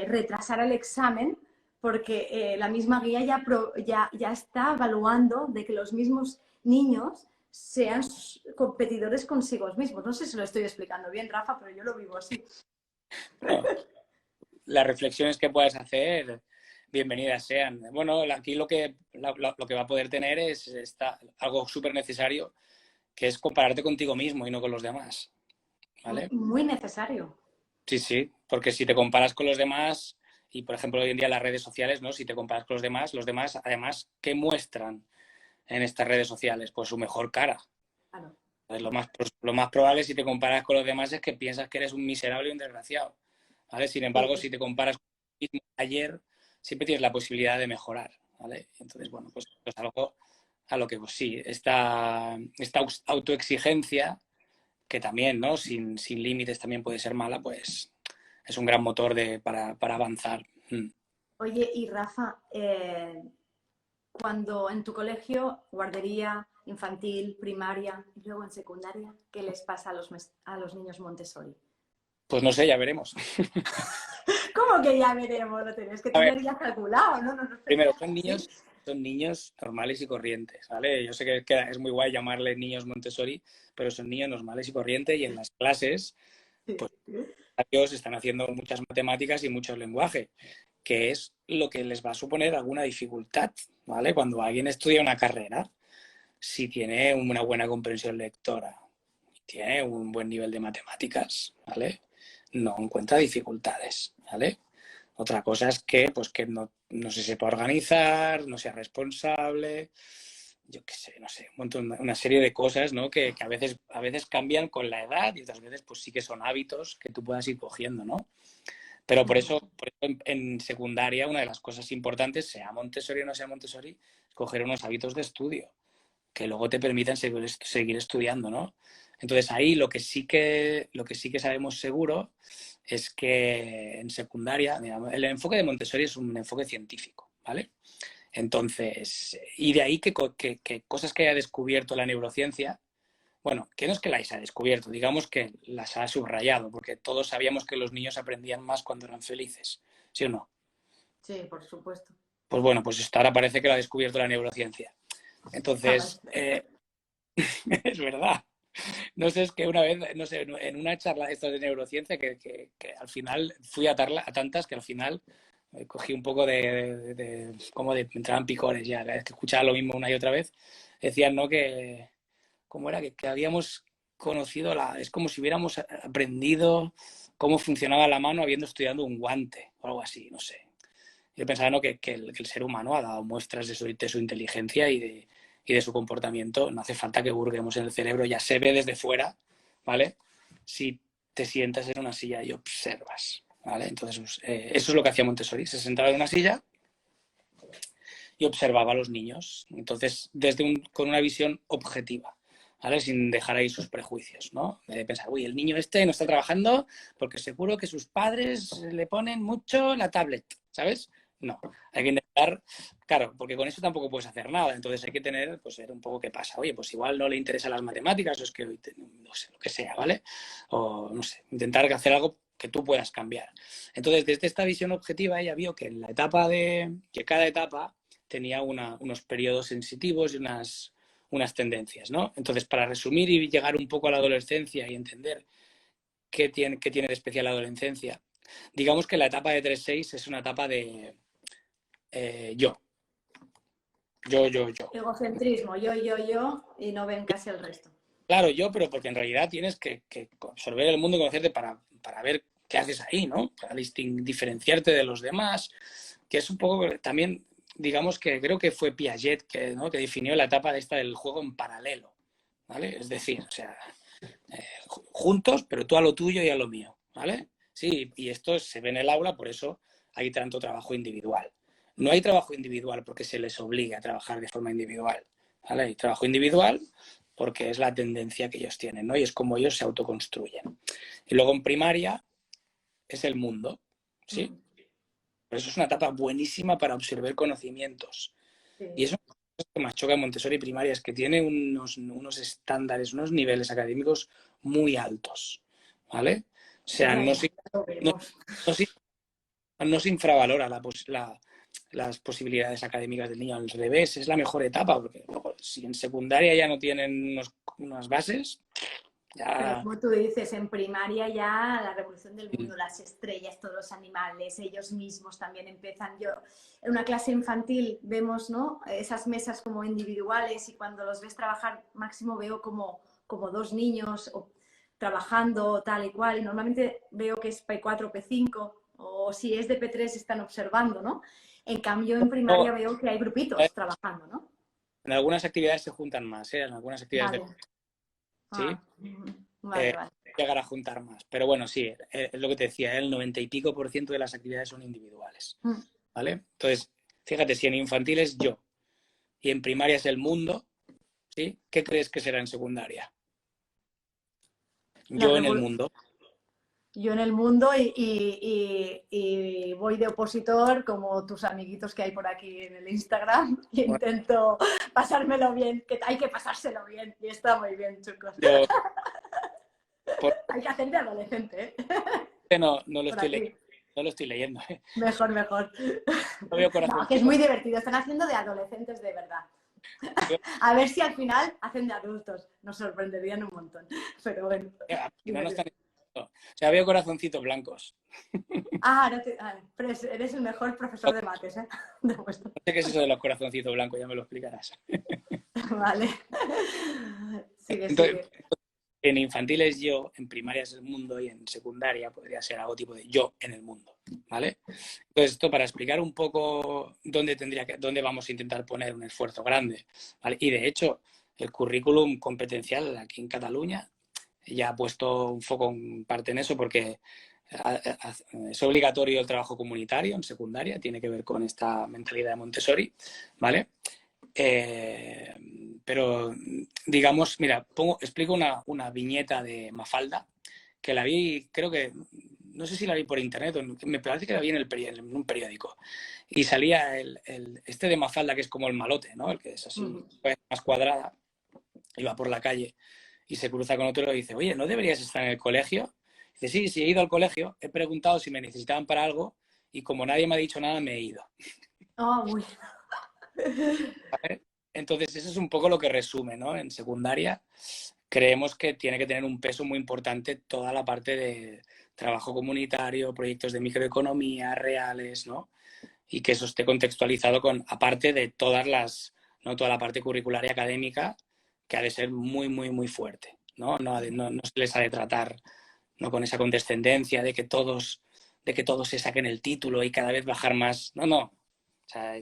retrasar el examen, porque la misma guía ya está evaluando de que los mismos niños sean competidores consigo mismos. No sé si lo estoy explicando bien, Rafa, pero yo lo vivo así. No, las reflexiones que puedas hacer, bienvenidas sean. Bueno, aquí lo que va a poder tener es algo súper necesario, que es compararte contigo mismo y no con los demás, ¿vale? Muy necesario. Sí, sí, porque si te comparas con los demás, y por ejemplo hoy en día las redes sociales, ¿no? Si te comparas con los demás además, ¿qué muestran en estas redes sociales? Pues su mejor cara. Claro. Pues lo más probable si te comparas con los demás es que piensas que eres un miserable y un desgraciado, ¿vale? Sin embargo, Sí. si te comparas con ti mismo ayer, siempre tienes la posibilidad de mejorar, ¿vale? Entonces, bueno, pues es algo a lo que pues sí, esta autoexigencia, que también, ¿no? Sin límites también puede ser mala, pues es un gran motor para avanzar. Oye, y Rafa, cuando en tu colegio, guardería, infantil, primaria y luego en secundaria, ¿qué les pasa a los niños Montessori? Pues no sé, ya veremos. ¿Cómo que ya veremos? Lo tenés que A ver, tener ya calculado, ¿no? No nos primero, pensemos así. son niños normales y corrientes, ¿vale? Yo sé que es muy guay llamarles niños Montessori, pero son niños normales y corrientes y en las clases, pues ellos están haciendo muchas matemáticas y mucho lenguaje, que es lo que les va a suponer alguna dificultad, ¿vale? Cuando alguien estudia una carrera, si tiene una buena comprensión lectora, tiene un buen nivel de matemáticas, ¿vale? No encuentra dificultades, ¿vale? Otra cosa es que, pues, que no se sepa organizar, no sea responsable, yo qué sé, no sé, una serie de cosas, ¿no? Que a veces cambian con la edad y otras veces pues sí que son hábitos que tú puedas ir cogiendo, ¿no? Pero por eso en secundaria una de las cosas importantes, sea Montessori o no sea Montessori, es coger unos hábitos de estudio que luego te permitan seguir estudiando, ¿no? Entonces ahí lo que sí que sabemos seguro es que en secundaria, mira, el enfoque de Montessori es un enfoque científico, ¿vale? Entonces, y de ahí que cosas que haya descubierto la neurociencia, bueno, que no es que las haya descubierto, digamos que las ha subrayado, porque todos sabíamos que los niños aprendían más cuando eran felices, ¿sí o no? Sí, por supuesto. Pues bueno, pues esto ahora parece que lo ha descubierto la neurociencia. Entonces, es verdad. No sé, es que una vez, no sé, en una charla esto de neurociencia que al final fui a tantas que al final cogí un poco como de me entraban picores ya, cada vez que escuchaba lo mismo una y otra vez, decían, ¿no? Que, ¿cómo era? Que habíamos conocido es como si hubiéramos aprendido cómo funcionaba la mano habiendo estudiado un guante o algo así, no sé. Yo pensaba, ¿no? Que el ser humano ha dado muestras de su inteligencia y de su comportamiento. No hace falta que burguemos en el cerebro, ya se ve desde fuera, ¿vale? Si te sientas en una silla y observas, ¿vale? Entonces, pues, eso es lo que hacía Montessori. Se sentaba en una silla y observaba a los niños. Entonces, con una visión objetiva, ¿vale? Sin dejar ahí sus prejuicios, ¿no? De pensar, uy, el niño este no está trabajando porque seguro que sus padres le ponen mucho la tablet, ¿sabes? No, hay que intentar, claro, porque con eso tampoco puedes hacer nada, entonces hay que tener, pues, ver un poco qué pasa. Oye, pues igual no le interesan las matemáticas, o es que, no sé, lo que sea, ¿vale? O, no sé, intentar hacer algo que tú puedas cambiar. Entonces, desde esta visión objetiva, ella vio que en la etapa que cada etapa tenía unos periodos sensitivos y unas tendencias, ¿no? Entonces, para resumir y llegar un poco a la adolescencia y entender qué tiene de especial la adolescencia, digamos que la etapa de 3-6 es una etapa de yo. Yo. Egocentrismo, yo, y no ven casi el resto. Claro, yo, pero porque en realidad tienes que absorber el mundo y conocerte para ver qué haces ahí, ¿no? Para diferenciarte de los demás, que es un poco también, digamos que creo que fue Piaget que, ¿no? que definió la etapa de esta del juego en paralelo, ¿vale? Es decir, o sea, juntos, pero tú a lo tuyo y a lo mío, ¿vale? Sí, y esto se ve en el aula, por eso hay tanto trabajo individual. No hay trabajo individual porque se les obliga a trabajar de forma individual, ¿vale? Hay trabajo individual porque es la tendencia que ellos tienen, ¿no? Y es como ellos se autoconstruyen. Y luego en primaria es el mundo, ¿sí? Por eso es una etapa buenísima para observar conocimientos. Sí. Y eso es lo que más choca en Montessori primaria, es que tiene unos estándares, unos niveles académicos muy altos, ¿vale? O sea, no se infravalora las posibilidades académicas del niño, al revés, es la mejor etapa, porque luego, si en secundaria ya no tienen unas bases, Pero ya... como tú dices, en primaria ya la revolución del mundo, las estrellas, todos los animales, ellos mismos también empiezan. Yo en una clase infantil vemos, ¿no?, esas mesas como individuales, y cuando los ves trabajar, máximo veo como dos niños trabajando tal y cual. Y normalmente veo que es P4, P5, o si es de P3 están observando, ¿no? En cambio, en primaria veo que hay grupitos trabajando, ¿no? En algunas actividades se juntan más, ¿eh? En algunas actividades Vale. ¿sí? Vale. Llegar a juntar más. Pero bueno, sí, es lo que te decía, el 90 y pico por ciento de las actividades son individuales, ¿vale? Entonces, fíjate, si en infantil es yo y en primaria es el mundo, ¿sí? ¿Qué crees que será en secundaria? Yo en el mundo. Yo en el mundo y voy de opositor como tus amiguitos que hay por aquí en el Instagram y intento pasármelo bien, que hay que pasárselo bien y está muy bien, chicos. Yo, hay que hacer de adolescente, no lo estoy leyendo. Mejor. No veo No, que es muy divertido, están haciendo de adolescentes de verdad. A ver si al final hacen de adultos, nos sorprenderían un montón, pero bueno. No están... O sea, veo corazoncitos blancos. Pero eres el mejor profesor de mates, ¿eh? No sé qué es eso de los corazoncitos blancos, ya me lo explicarás. Vale. Entonces, Sigue. en infantil es yo, en primaria es el mundo y en secundaria podría ser algo tipo de yo en el mundo, ¿vale? Entonces, esto para explicar un poco dónde vamos a intentar poner un esfuerzo grande, ¿vale? Y de hecho, el currículum competencial aquí en Cataluña ya ha puesto un foco en parte en eso porque es obligatorio el trabajo comunitario en secundaria, tiene que ver con esta mentalidad de Montessori, ¿vale? Pero digamos, mira, explico una viñeta de Mafalda que la vi, creo que, no sé si la vi por internet, me parece que la vi en un periódico. Y salía este de Mafalda, que es como el malote, ¿no? El que es así, más cuadrada, iba por la calle y se cruza con otro y dice, oye, ¿no deberías estar en el colegio? Dice, sí, he ido al colegio, he preguntado si me necesitaban para algo y como nadie me ha dicho nada, me he ido. Uy. ¿Vale? Entonces, eso es un poco lo que resume, ¿no? En secundaria creemos que tiene que tener un peso muy importante toda la parte de trabajo comunitario, proyectos de microeconomía reales, ¿no? Y que eso esté contextualizado aparte de ¿no? Toda la parte curricular y académica, que ha de ser muy, muy, muy fuerte, ¿no? No se les ha de tratar, ¿no? Con esa condescendencia de que todos se saquen el título y cada vez bajar más. No. O sea,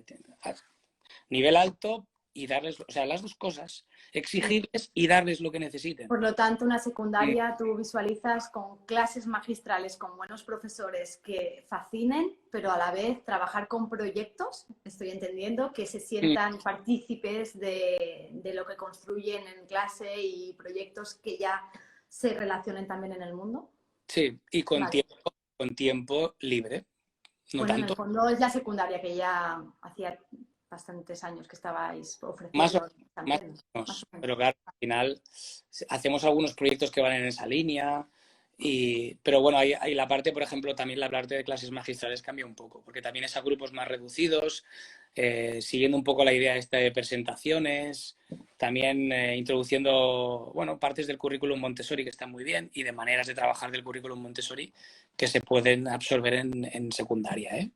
nivel alto y darles, o sea, las dos cosas, exigirles y darles lo que necesiten. Por lo tanto, una secundaria tú visualizas con clases magistrales, con buenos profesores que fascinen, pero a la vez trabajar con proyectos, estoy entendiendo, que se sientan partícipes de lo que construyen en clase y proyectos que ya se relacionen también en el mundo. Sí, y con tiempo libre. No bueno, tanto. en el fondo es la secundaria que ya hacía bastantes años que estabais Más o ofreciendo. menos. Pero claro, al final hacemos algunos proyectos que van en esa línea Pero bueno, ahí la parte, por ejemplo, también la parte de clases magistrales cambia un poco, porque también es a grupos más reducidos, siguiendo un poco la idea esta de presentaciones, también introduciendo, bueno, partes del currículum Montessori que están muy bien y de maneras de trabajar del currículum Montessori que se pueden absorber en secundaria, ¿eh?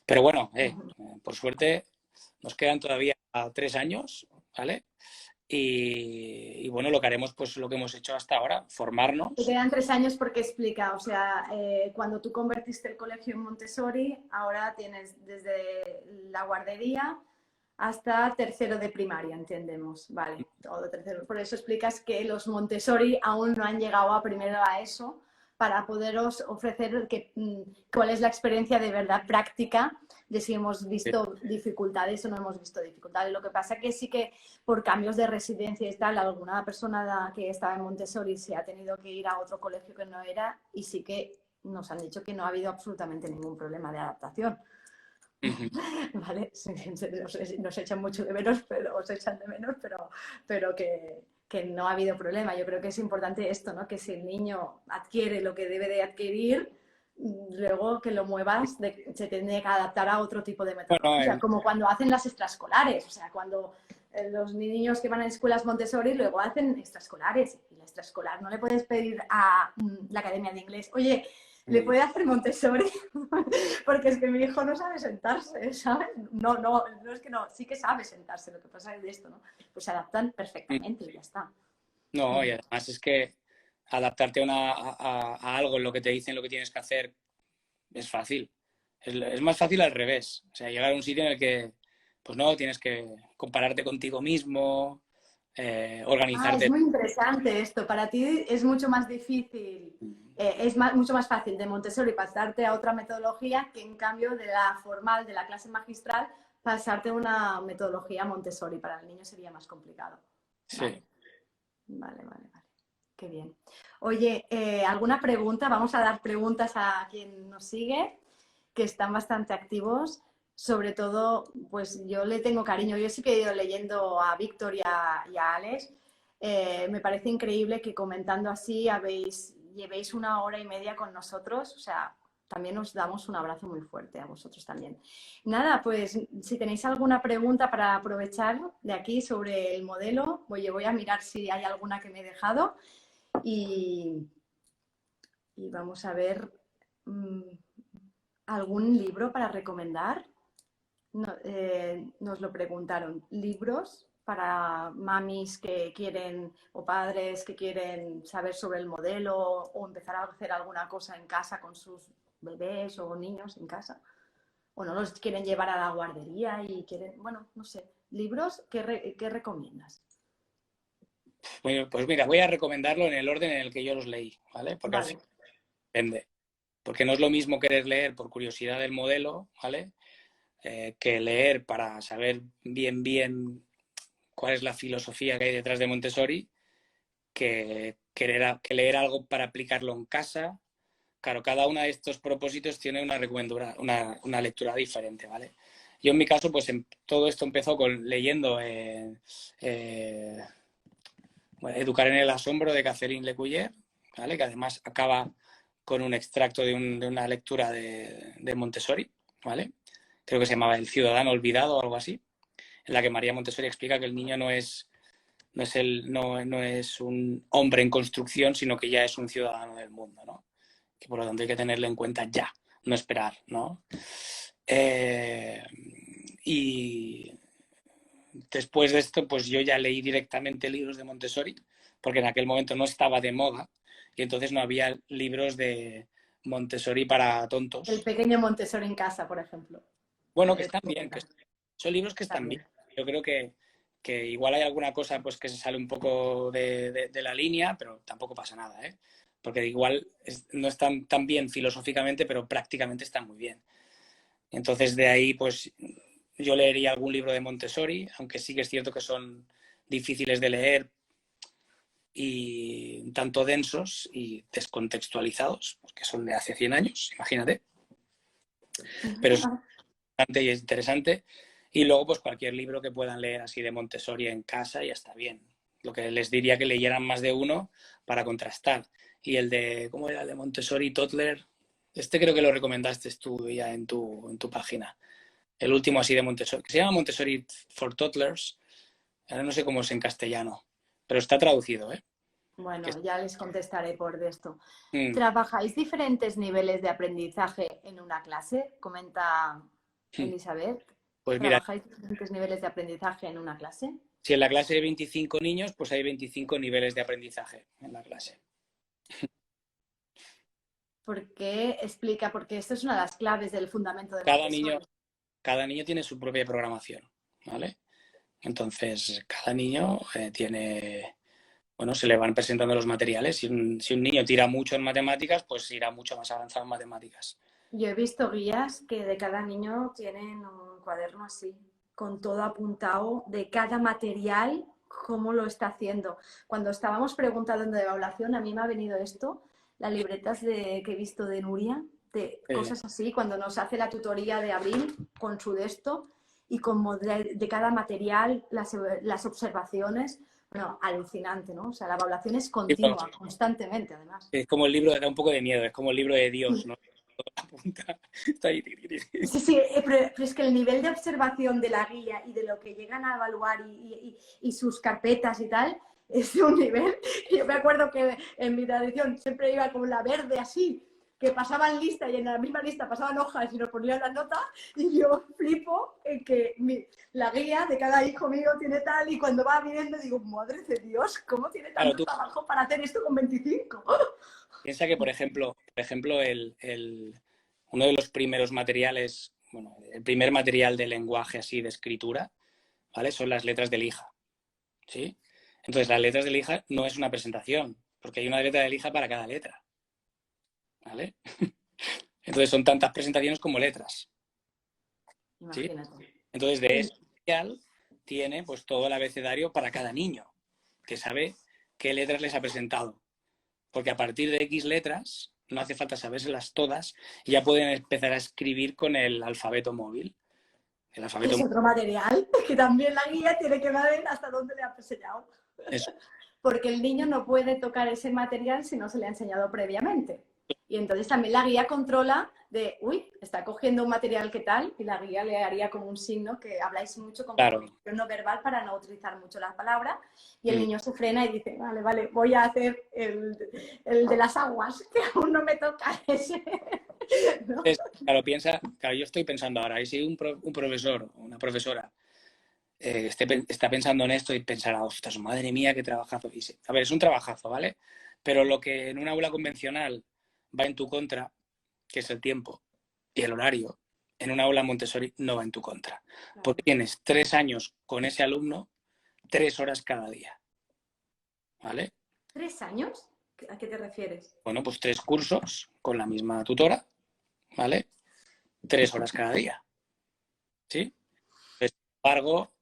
Pero bueno, por suerte nos quedan todavía 3 años, ¿vale? Y bueno, lo que haremos, pues lo que hemos hecho hasta ahora, Te formarnos. quedan 3 años porque explica, o sea, cuando tú convertiste el colegio en Montessori, ahora tienes desde la guardería hasta tercero de primaria, entendemos. Vale, todo tercero. Por eso explicas que los Montessori aún no han llegado a primero a eso para poderos ofrecer cuál es la experiencia de verdad práctica de si hemos visto dificultades o no hemos visto dificultades. Lo que pasa que sí que por cambios de residencia y tal, alguna persona que estaba en Montessori se ha tenido que ir a otro colegio que no era y sí que nos han dicho que no ha habido absolutamente ningún problema de adaptación. ¿Vale? Nos echan mucho de menos, pero os echan de menos, pero que no ha habido problema. Yo creo que es importante esto, ¿no? Que si el niño adquiere lo que debe de adquirir, luego que lo muevas, se tiene que adaptar a otro tipo de Bueno, metodología, como cuando hacen las extraescolares, o sea, cuando los niños que van a escuelas Montessori luego hacen extraescolares, y la extraescolar no le puedes pedir a la academia de inglés, oye, ¿le puede hacer Montessori? Porque es que mi hijo no sabe sentarse, ¿sabes? No es que no, sí que sabe sentarse, lo que pasa es de esto, ¿no? Pues se adaptan perfectamente y ya está. no, y además es que adaptarte a algo en lo que te dicen lo que tienes que hacer es fácil. Es más fácil al revés. O sea, llegar a un sitio en el que, pues no, tienes que compararte contigo mismo, Ah, es organizarte. muy interesante esto. Para ti es mucho más difícil, mucho más fácil de Montessori pasarte a otra metodología que en cambio de la formal, de la clase magistral, pasarte a una metodología Montessori. Para el niño sería más complicado. Vale, Sí. vale. Qué bien. Oye, ¿alguna pregunta? Vamos a dar preguntas a quien nos sigue, que están bastante activos. Sobre todo, pues yo le tengo cariño. Yo sí que he ido leyendo a Víctor y a Alex. Me parece increíble que comentando así llevéis 1 hora y media con nosotros. O sea, también os damos un abrazo muy fuerte a vosotros también. Nada, pues si tenéis alguna pregunta para aprovechar de aquí sobre el modelo, voy a mirar si hay alguna que me he dejado y, y vamos a ver algún libro para recomendar. Nos lo preguntaron. ¿Libros para mamis que quieren o padres que quieren saber sobre el modelo o empezar a hacer alguna cosa en casa con sus bebés o niños en casa? ¿O no los quieren llevar a la guardería y quieren, bueno, no sé, libros, qué recomiendas? Bueno, pues mira, voy a recomendarlo en el orden en el que yo los leí, ¿vale? Porque al Vale. final depende. Porque no es lo mismo querer leer por curiosidad del modelo, ¿vale? Que leer para saber bien cuál es la filosofía que hay detrás de Montessori, que leer algo para aplicarlo en casa. Claro, cada uno de estos propósitos tiene una lectura diferente, ¿vale? Yo en mi caso, pues todo esto empezó leyendo bueno, Educar en el asombro de Catherine Lecuyer, ¿vale? Que además acaba con un extracto de una lectura de Montessori, ¿vale? Creo que se llamaba El ciudadano olvidado o algo así, en la que María Montessori explica que el niño no es un hombre en construcción, sino que ya es un ciudadano del mundo, ¿no? Que por lo tanto hay que tenerlo en cuenta ya, no esperar, ¿no? Y después de esto, pues yo ya leí directamente libros de Montessori, porque en aquel momento no estaba de moda y entonces no había libros de Montessori para El tontos. pequeño Montessori en casa, por ejemplo. Bueno, que De están tu bien, época. son libros que están bien. También. Yo creo que igual hay alguna cosa pues que se sale un poco de la línea, pero tampoco pasa nada, ¿eh? Porque igual no están tan bien filosóficamente, pero prácticamente están muy bien. Entonces de ahí pues yo leería algún libro de Montessori, aunque sí que es cierto que son difíciles de leer y tanto densos y descontextualizados, porque son de hace 100 años, imagínate. Pero es bastante y es interesante. Y luego, pues cualquier libro que puedan leer así de Montessori en casa ya está bien. Lo que les diría que leyeran más de uno para contrastar. y el de, ¿cómo era? El de Montessori Toddler. Este creo que lo recomendaste tú ya en tu página. El último así de Montessori, que se llama Montessori for Toddlers. Ahora no sé cómo es en castellano, pero está traducido, ¿eh? Bueno, ya les contestaré por esto. Mm, ¿Trabajáis diferentes niveles de aprendizaje en una clase? Comenta Elizabeth. Pues mira, ¿Trabajáis diferentes niveles de aprendizaje en una clase? si en la clase hay 25 niños, pues hay 25 niveles de aprendizaje en la clase. Porque explica, porque esto es una de las claves del fundamento de Cada niño, Montessori. cada niño tiene su propia programación, ¿vale? Entonces, cada niño tiene, bueno, se le van presentando los materiales. Si un niño tira mucho en matemáticas, pues irá mucho más avanzado en matemáticas. Yo he visto guías que de cada niño tienen un cuaderno así, con todo apuntado de cada material, cómo lo está haciendo. Cuando estábamos preguntando de evaluación, a mí me ha venido esto, las libretas que he visto de Nuria, de cosas así, cuando nos hace la tutoría de abril con su texto y como de cada material, las observaciones. Bueno, alucinante, ¿no? O sea, la evaluación es continua, constantemente, además. Es como el libro, da un poco de miedo, es como el libro de Dios, ¿no? Apunta, está ahí. Sí, sí, pero es que el nivel de observación de la guía y de lo que llegan a evaluar y sus carpetas y tal, es de un nivel. Yo me acuerdo que en mi tradición siempre iba con la verde así, que pasaban lista y en la misma lista pasaban hojas y nos ponían las notas y yo flipo en que la guía de cada hijo mío tiene tal y cuando va viendo digo, madre de Dios, ¿cómo tiene Claro, tanto trabajo para hacer esto con 25? piensa que, por ejemplo, uno de los primeros materiales, bueno, el primer material de lenguaje así de escritura, ¿vale? Son las letras de lija, ¿sí? Entonces, las letras de lija no es una presentación, porque hay una letra de lija para cada letra, ¿vale? Entonces, son tantas presentaciones como letras, ¿sí? Imagínate. Entonces, de ese material tiene pues todo el abecedario para cada niño, que sabe qué letras les ha presentado. Porque a partir de X letras, no hace falta sabérselas todas, y ya pueden empezar a escribir con el alfabeto móvil. El Que alfabeto es otro material que también la guía tiene que ver hasta dónde le ha enseñado. es, Porque el niño no puede tocar ese material si no se le ha enseñado previamente. Y entonces también la guía controla de, uy, está cogiendo un material que tal, y la guía le haría como un signo que habláis mucho con claro. comunicación no verbal para no utilizar mucho las palabras, y el niño se frena y dice, vale, vale, voy a hacer el de las aguas, que aún no me toca ese. ¿No? Entonces, claro, yo estoy pensando ahora, y si un profesor o una profesora está pensando en esto y pensará, ostras, madre mía, qué trabajazo. A ver, es un trabajazo, ¿vale? Pero lo que en un aula convencional va en tu contra, que es el tiempo y el horario, en una aula Montessori no va en tu contra. Porque tienes 3 años con ese alumno, 3 horas cada día, ¿vale? ¿3 años? ¿A qué te refieres? Bueno, pues 3 cursos con la misma tutora, ¿vale? 3 horas cada día, ¿sí? Sin embargo,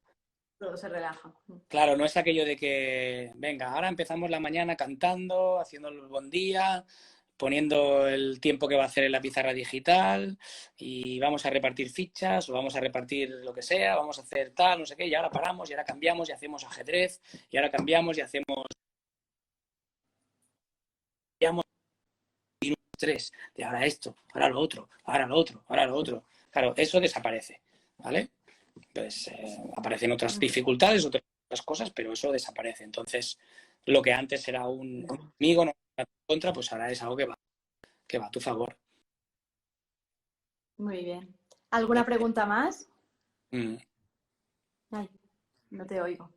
Todo se relaja. claro, no es aquello de que, venga, ahora empezamos la mañana cantando, haciendo el buen día, poniendo el tiempo que va a hacer en la pizarra digital y vamos a repartir fichas o vamos a repartir lo que sea, vamos a hacer tal, no sé qué, y ahora paramos y ahora cambiamos y hacemos ajedrez y ahora cambiamos y hacemos tres, de ahora esto, ahora lo otro, ahora lo otro, ahora lo otro. Claro, eso desaparece, ¿vale? Pues aparecen otras dificultades, otras cosas, pero eso desaparece. Entonces, lo que antes era un enemigo, no una contra, pues ahora es algo que va a tu favor. Muy bien. ¿Alguna pregunta más? Mm. Ay, no te oigo.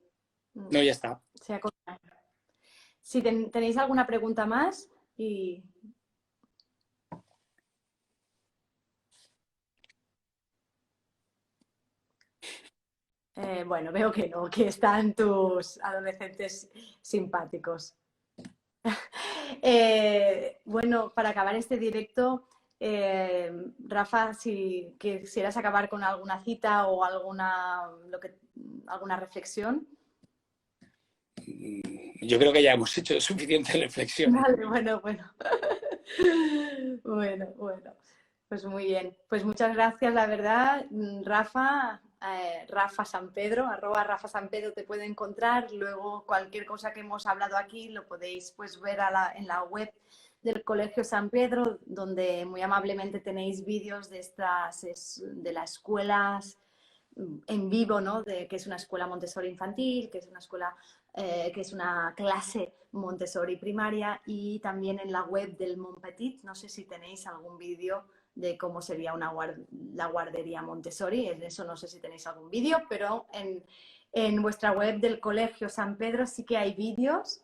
No, ya está. Se ha cortado. Si tenéis alguna pregunta más y... bueno, veo que no, que están tus adolescentes simpáticos. Bueno, para acabar este directo, Rafa, si quisieras acabar con alguna cita o alguna reflexión. Yo creo que ya hemos hecho suficiente reflexión. Vale, bueno. Bueno. Pues muy bien. Pues muchas gracias, la verdad, Rafa. Rafa San Pedro, @Rafa San Pedro te puede encontrar. Luego cualquier cosa que hemos hablado aquí lo podéis pues ver en la web del Colegio San Pedro, donde muy amablemente tenéis vídeos de las escuelas en vivo, ¿no? Que es una escuela Montessori infantil, que es una escuela, que es una clase Montessori primaria, y también en la web del Montpetit. No sé si tenéis algún vídeo de cómo sería la guardería Montessori, en eso no sé si tenéis algún vídeo, pero en vuestra web del Colegio San Pedro sí que hay vídeos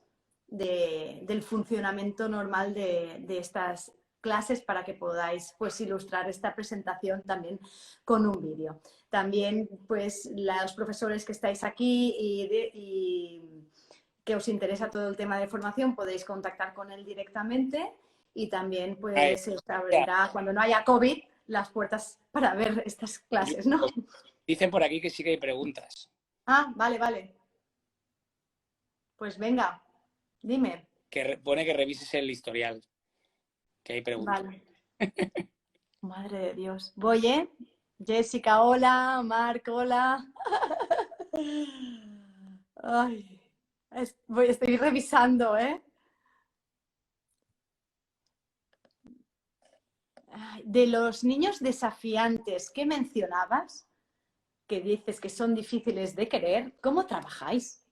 del funcionamiento normal de estas clases, para que podáis pues ilustrar esta presentación también con un vídeo. También pues los profesores que estáis aquí y que os interesa todo el tema de formación, podéis contactar con él directamente, y también pues se os abrirá, cuando no haya COVID, las puertas para ver estas clases, ¿no? Dicen por aquí que sí que hay preguntas. Ah, vale, vale. Pues venga, dime. Que pone que revises el historial, que hay preguntas. Vale. Madre de Dios. Voy, ¿eh? Jessica, hola. Marc, hola. Ay, estoy revisando, ¿eh? De los niños desafiantes que mencionabas, que dices que son difíciles de querer, ¿cómo trabajáis?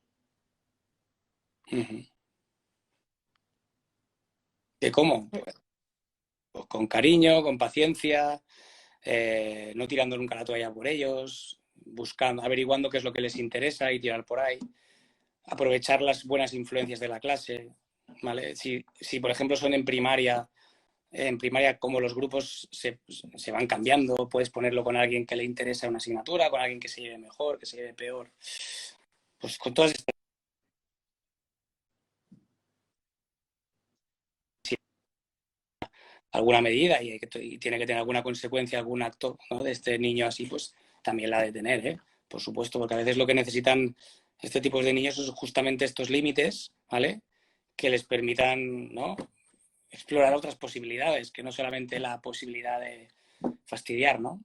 ¿De cómo? Pues con cariño, con paciencia, no tirando nunca la toalla por ellos, buscando, averiguando qué es lo que les interesa y tirar por ahí, aprovechar las buenas influencias de la clase, ¿vale? Si por ejemplo son en primaria, como los grupos se van cambiando, puedes ponerlo con alguien que le interesa una asignatura, con alguien que se lleve mejor, que se lleve peor. Pues con todas estas alguna medida y tiene que tener alguna consecuencia, algún acto, ¿no? De este niño así, pues también la ha de tener, ¿eh? Por supuesto, porque a veces lo que necesitan este tipo de niños es justamente estos límites, ¿vale? Que les permitan, ¿no? Explorar otras posibilidades, que no solamente la posibilidad de fastidiar, ¿no?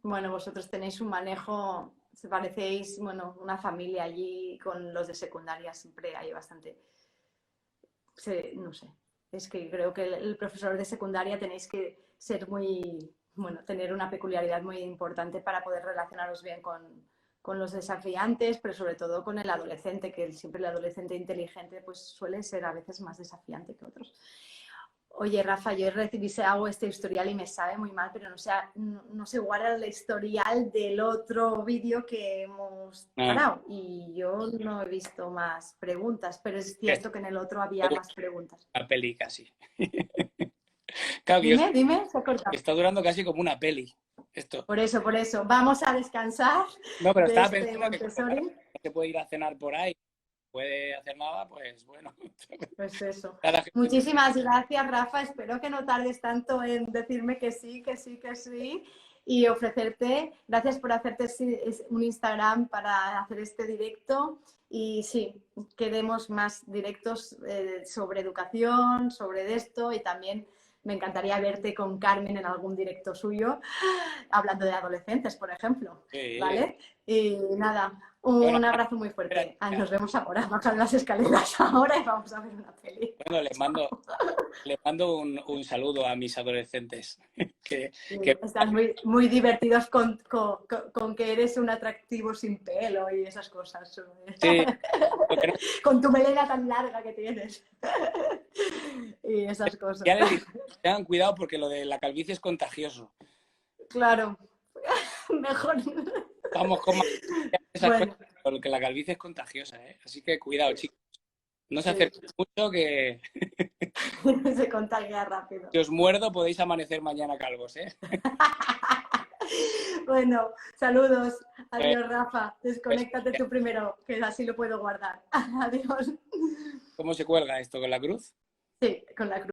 Bueno, vosotros tenéis un manejo, se parecéis, bueno, una familia allí. Con los de secundaria siempre hay bastante, no sé, es que creo que el profesor de secundaria tenéis que ser muy, bueno, tener una peculiaridad muy importante para poder relacionaros bien con los desafiantes, pero sobre todo con el adolescente, que siempre el adolescente inteligente pues suele ser a veces más desafiante que otros. Oye, Rafa, yo hago este historial y me sabe muy mal, pero no se guarda el historial del otro vídeo que hemos parado, y yo no he visto más preguntas, pero es cierto que en el otro había más preguntas. Una peli casi. Claro, Dime, se ha cortado. Está durando casi como una peli esto. Por eso. Vamos a descansar. No, pero estaba este pensando Montessori. que se puede ir a cenar por ahí, puede hacer nada, pues bueno. Pues eso. Muchísimas gracias, Rafa. Espero que no tardes tanto en decirme que sí, que sí, que sí. Y ofrecerte, gracias por hacerte un Instagram para hacer este directo. Y sí, queremos más directos sobre educación, sobre esto, y también me encantaría verte con Carmen en algún directo suyo, hablando de adolescentes, por ejemplo. Sí. ¿Vale? Y nada, un abrazo muy fuerte. Nos vemos ahora, bajan las escaleras ahora y vamos a ver una peli. Bueno, les mando un saludo a mis adolescentes. Están muy divertidos con que eres un atractivo sin pelo y esas cosas. Sí. Con tu melena tan larga que tienes. Y esas cosas. Ya les dije, tengan cuidado porque lo de la calvicie es contagioso. Claro. Mejor. Vamos con más Bueno. porque la calvicie es contagiosa, ¿eh? Así que cuidado, chicos. No se acerquen mucho, que se contagia rápido. Si os muerdo podéis amanecer mañana calvos, ¿eh? Bueno, saludos. Adiós, Rafa. Desconéctate tú primero, que así lo puedo guardar. Adiós. ¿Cómo se cuelga esto? ¿Con la cruz? Sí, con la cruz.